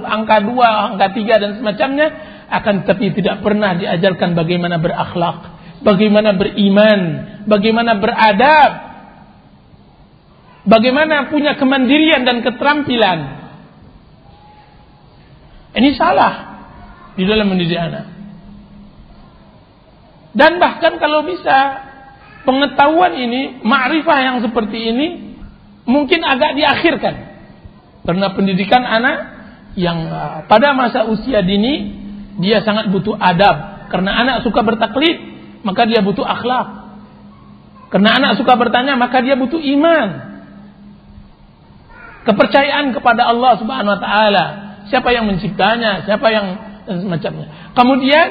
S1: angka 2, angka 3 dan semacamnya, akan tapi tidak pernah diajarkan bagaimana berakhlak, bagaimana beriman, bagaimana beradab, bagaimana punya kemandirian dan keterampilan. Ini salah di dalam mendidik anak. Dan bahkan kalau bisa pengetahuan ini, ma'rifah yang seperti ini mungkin agak diakhirkan. Karena pendidikan anak yang pada masa usia dini, dia sangat butuh adab. Karena anak suka bertaklid, maka dia butuh akhlak. Karena anak suka bertanya, maka dia butuh iman, kepercayaan kepada Allah Subhanahu wa taala. Siapa yang menciptanya, siapa yang dan semacamnya. Kemudian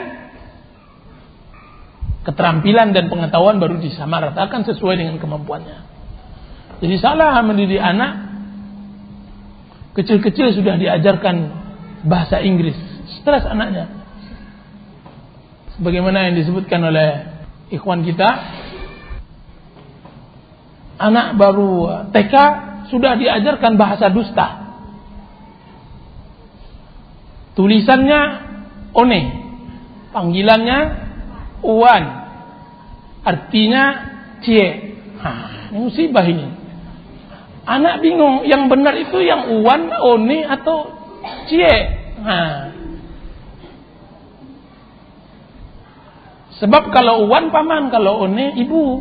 S1: keterampilan dan pengetahuan baru disamaratakan sesuai dengan kemampuannya. Jadi salah mendidik anak kecil-kecil sudah diajarkan bahasa Inggris, stres anaknya. Sebagaimana yang disebutkan oleh ikhwan kita, anak baru TK sudah diajarkan bahasa dusta. Tulisannya one, panggilannya uwan, artinya cie. Ini musibah ini. Anak bingung, yang benar itu yang uwan, one atau cie. Sebab kalau uwan paman, kalau one ibu.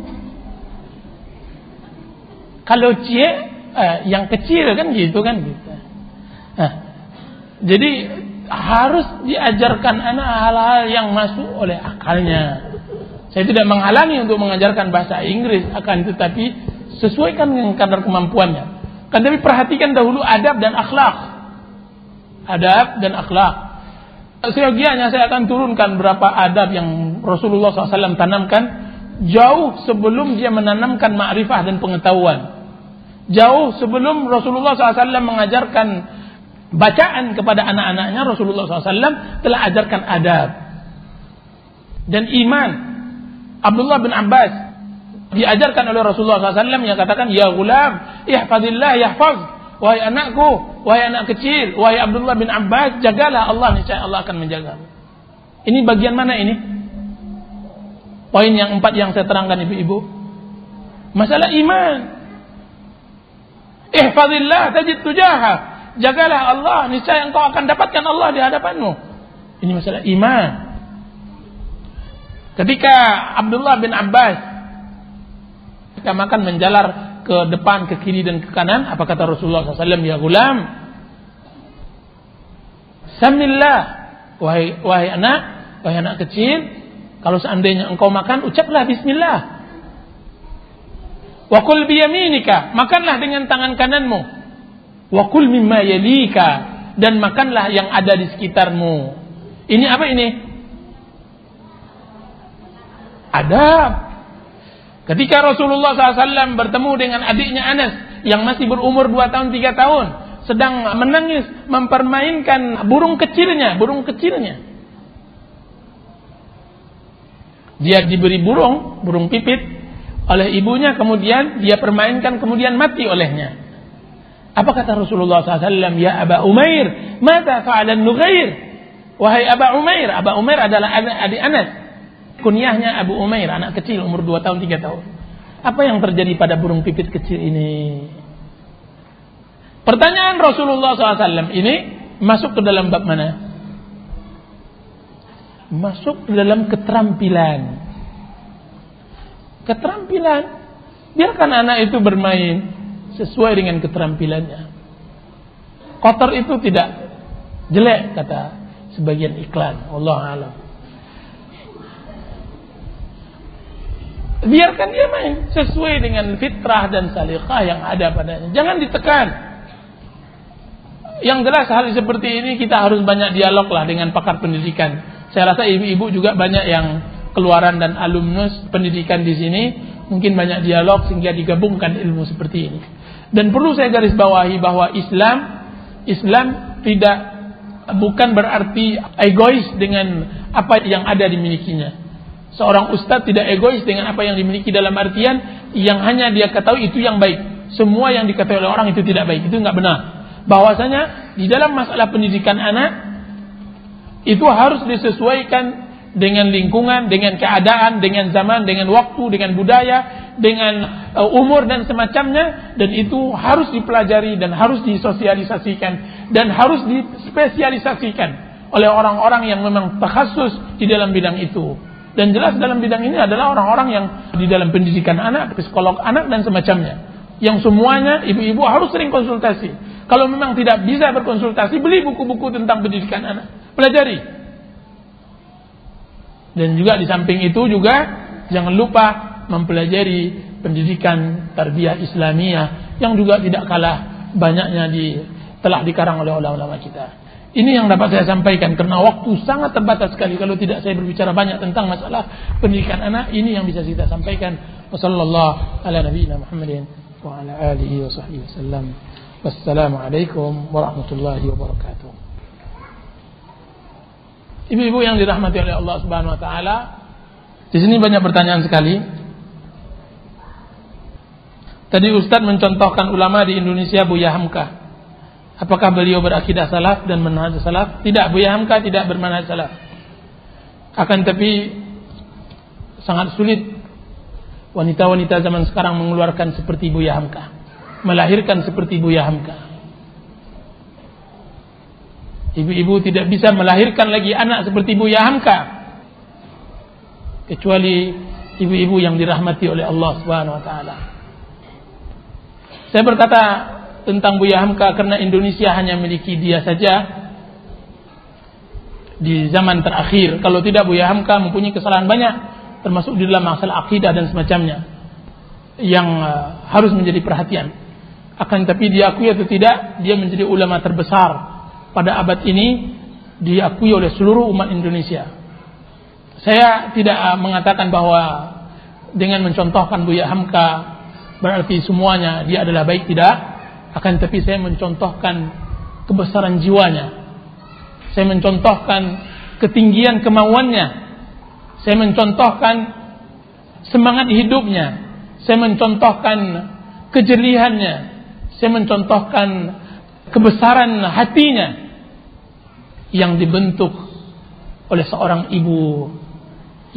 S1: Kalau cie yang kecil kan gitu kan gitu. Jadi harus diajarkan anak hal-hal yang masuk oleh akalnya. Saya tidak menghalangi untuk mengajarkan bahasa Inggris, akan tetapi sesuaikan dengan kadar kemampuannya. Kan tapi perhatikan dahulu adab dan akhlak. Adab dan akhlak. Seyogianya saya akan turunkan berapa adab yang Rasulullah SAW tanamkan jauh sebelum dia menanamkan ma'rifah dan pengetahuan. Jauh sebelum Rasulullah SAW mengajarkan bacaan kepada anak-anaknya, Rasulullah SAW telah ajarkan adab dan iman. Abdullah bin Abbas diajarkan oleh Rasulullah SAW yang katakan, ya gulam, ihfazillah yahfaz. Wahai anakku, wahai anak kecil, wahai Abdullah bin Abbas, jagalah Allah, niscaya Allah akan menjagamu. Ini bagian mana ini? Poin yang 4 yang saya terangkan ibu-ibu. Masalah iman. Ihfazillah tajid tujaha. Jagalah Allah, niscaya engkau akan dapatkan Allah di hadapanmu. Ini masalah iman. Ketika Abdullah bin Abbas ketika makan menjalar ke depan, ke kiri dan ke kanan, apa kata Rasulullah SAW? Ya gulam, samillah, wahai anak kecil, kalau seandainya engkau makan, ucaplah bismillah. Wa kul biyaminika, makanlah dengan tangan kananmu. Wa kul mimma yalika, dan makanlah yang ada di sekitarmu. Ini apa ini? Adab. Ketika Rasulullah SAW bertemu dengan adiknya Anas yang masih berumur 2 tahun 3 tahun, sedang menangis mempermainkan burung kecilnya. Dia diberi burung pipit oleh ibunya, kemudian dia permainkan, kemudian mati olehnya. Apa kata Rasulullah SAW? Ya Aba Umair, mata fa'alan Nughair. Wahai Aba Umair. Aba Umair adalah adik Anas. Kunyahnya Abu Umair, anak kecil umur 2 tahun 3 tahun. Apa yang terjadi pada burung pipit kecil ini? Pertanyaan Rasulullah SAW ini masuk ke dalam bab mana? Masuk ke dalam keterampilan. Biarkan anak itu bermain sesuai dengan keterampilannya. Kotor itu tidak jelek, kata sebagian iklan. Wallahu a'lam. Biarkan dia main sesuai dengan fitrah dan salikah yang ada padanya. Jangan ditekan. Yang jelas hal seperti ini kita harus banyak dialog lah dengan pakar pendidikan. Saya rasa ibu-ibu juga banyak yang keluaran dan alumnus pendidikan di sini. Mungkin banyak dialog sehingga digabungkan ilmu seperti ini. Dan perlu saya garis bawahi bahwa Islam bukan berarti egois dengan apa yang ada dimilikinya. Seorang ustadz tidak egois dengan apa yang dimiliki, dalam artian yang hanya dia ketahui itu yang baik. Semua yang diketahui oleh orang itu tidak baik. Itu enggak benar. Bahwasanya di dalam masalah pendidikan anak itu harus disesuaikan dengan lingkungan, dengan keadaan, dengan zaman, dengan waktu, dengan budaya, dengan umur dan semacamnya, dan itu harus dipelajari dan harus disosialisasikan dan harus dispesialisasikan oleh orang-orang yang memang takhasus di dalam bidang itu. Dan jelas dalam bidang ini adalah orang-orang yang di dalam pendidikan anak, psikolog anak dan semacamnya, yang semuanya ibu-ibu harus sering konsultasi. Kalau memang tidak bisa berkonsultasi, beli buku-buku tentang pendidikan anak, pelajari. Dan juga di samping itu juga jangan lupa mempelajari pendidikan tarbiyah Islamiyah yang juga tidak kalah banyaknya telah dikarang oleh ulama-ulama kita. Ini yang dapat saya sampaikan karena waktu sangat terbatas sekali. Kalau tidak saya berbicara banyak tentang masalah pendidikan anak, ini yang bisa kita sampaikan. Wassallallahu ala nabiyina Muhammadin wa ala alihi wa sahbihi wasallam. Wassalamualaikum warahmatullahi wabarakatuh. Ibu-ibu yang dirahmati oleh Allah Subhanahu wa taala, di sini banyak pertanyaan sekali. Tadi Ustaz mencontohkan ulama di Indonesia, Buya Hamka. Apakah beliau berakidah salaf dan manhaj salaf? Tidak, Buya Hamka tidak bermanhaj salaf. Akan tapi sangat sulit wanita-wanita zaman sekarang mengeluarkan seperti Buya Hamka, melahirkan seperti Buya Hamka. Ibu-ibu tidak bisa melahirkan lagi anak seperti Buya Hamka, kecuali ibu-ibu yang dirahmati oleh Allah Subhanahu wa taala. Saya berkata tentang Buya Hamka karena Indonesia hanya miliki dia saja di zaman terakhir. Kalau tidak, Buya Hamka mempunyai kesalahan banyak, termasuk di dalam masalah akidah dan semacamnya, yang harus menjadi perhatian. Akan tapi diakui atau tidak, dia menjadi ulama terbesar pada abad ini, diakui oleh seluruh umat Indonesia. Saya tidak mengatakan bahwa dengan mencontohkan Buya Hamka berarti semuanya dia adalah baik, tidak. Akan tapi saya mencontohkan kebesaran jiwanya, saya mencontohkan ketinggian kemauannya, saya mencontohkan semangat hidupnya, saya mencontohkan kejelihannya, saya mencontohkan kebesaran hatinya yang dibentuk oleh seorang ibu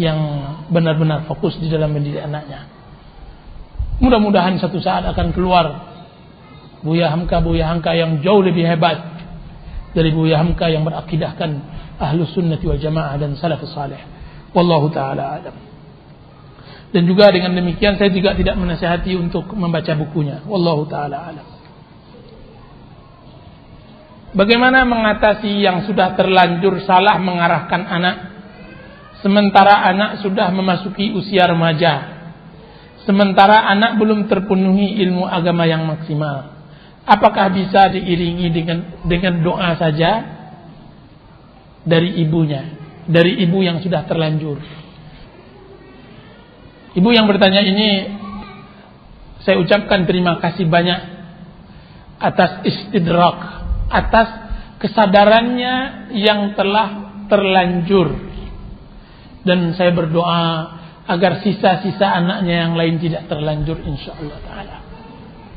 S1: yang benar-benar fokus di dalam mendidik anaknya. Mudah-mudahan satu saat akan keluar Buya Hamka yang jauh lebih hebat dari Buya Hamka yang berakidahkan Ahlus Sunnati wal Jamaah dan Salafus Salih. Wallahu ta'ala alam. Dan juga dengan demikian saya juga tidak menasihati untuk membaca bukunya. Wallahu ta'ala alam. Bagaimana mengatasi yang sudah terlanjur salah mengarahkan anak, sementara anak sudah memasuki usia remaja, sementara anak belum terpenuhi ilmu agama yang maksimal? apakah bisa diiringi dengan doa saja dari ibunya, dari ibu yang sudah terlanjur? Ibu yang bertanya ini, saya ucapkan terima kasih banyak atas istidrak, atas kesadarannya yang telah terlanjur. Dan saya berdoa agar sisa-sisa anaknya yang lain tidak terlanjur, insyaallah ta'ala.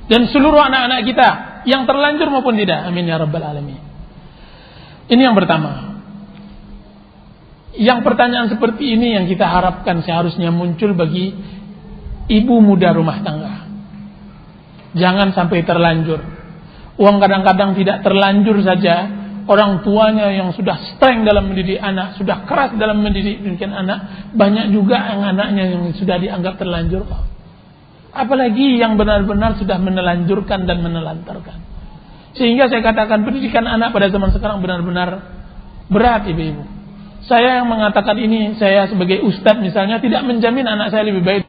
S1: Dan seluruh anak-anak kita yang terlanjur maupun tidak, amin ya rabbal alamin. Ini yang pertama. Yang pertanyaan seperti ini yang kita harapkan seharusnya muncul bagi ibu muda rumah tangga. Jangan sampai terlanjur. Uang kadang-kadang tidak terlanjur saja. Orang tuanya yang sudah strength dalam mendidik anak, sudah keras dalam mendidik anak, banyak juga yang anaknya yang sudah dianggap terlanjur. Apalagi yang benar-benar sudah menelanjurkan dan menelantarkan. Sehingga saya katakan pendidikan anak pada zaman sekarang benar-benar berat, ibu-ibu. Saya yang mengatakan ini, saya sebagai ustadz misalnya tidak menjamin anak saya lebih baik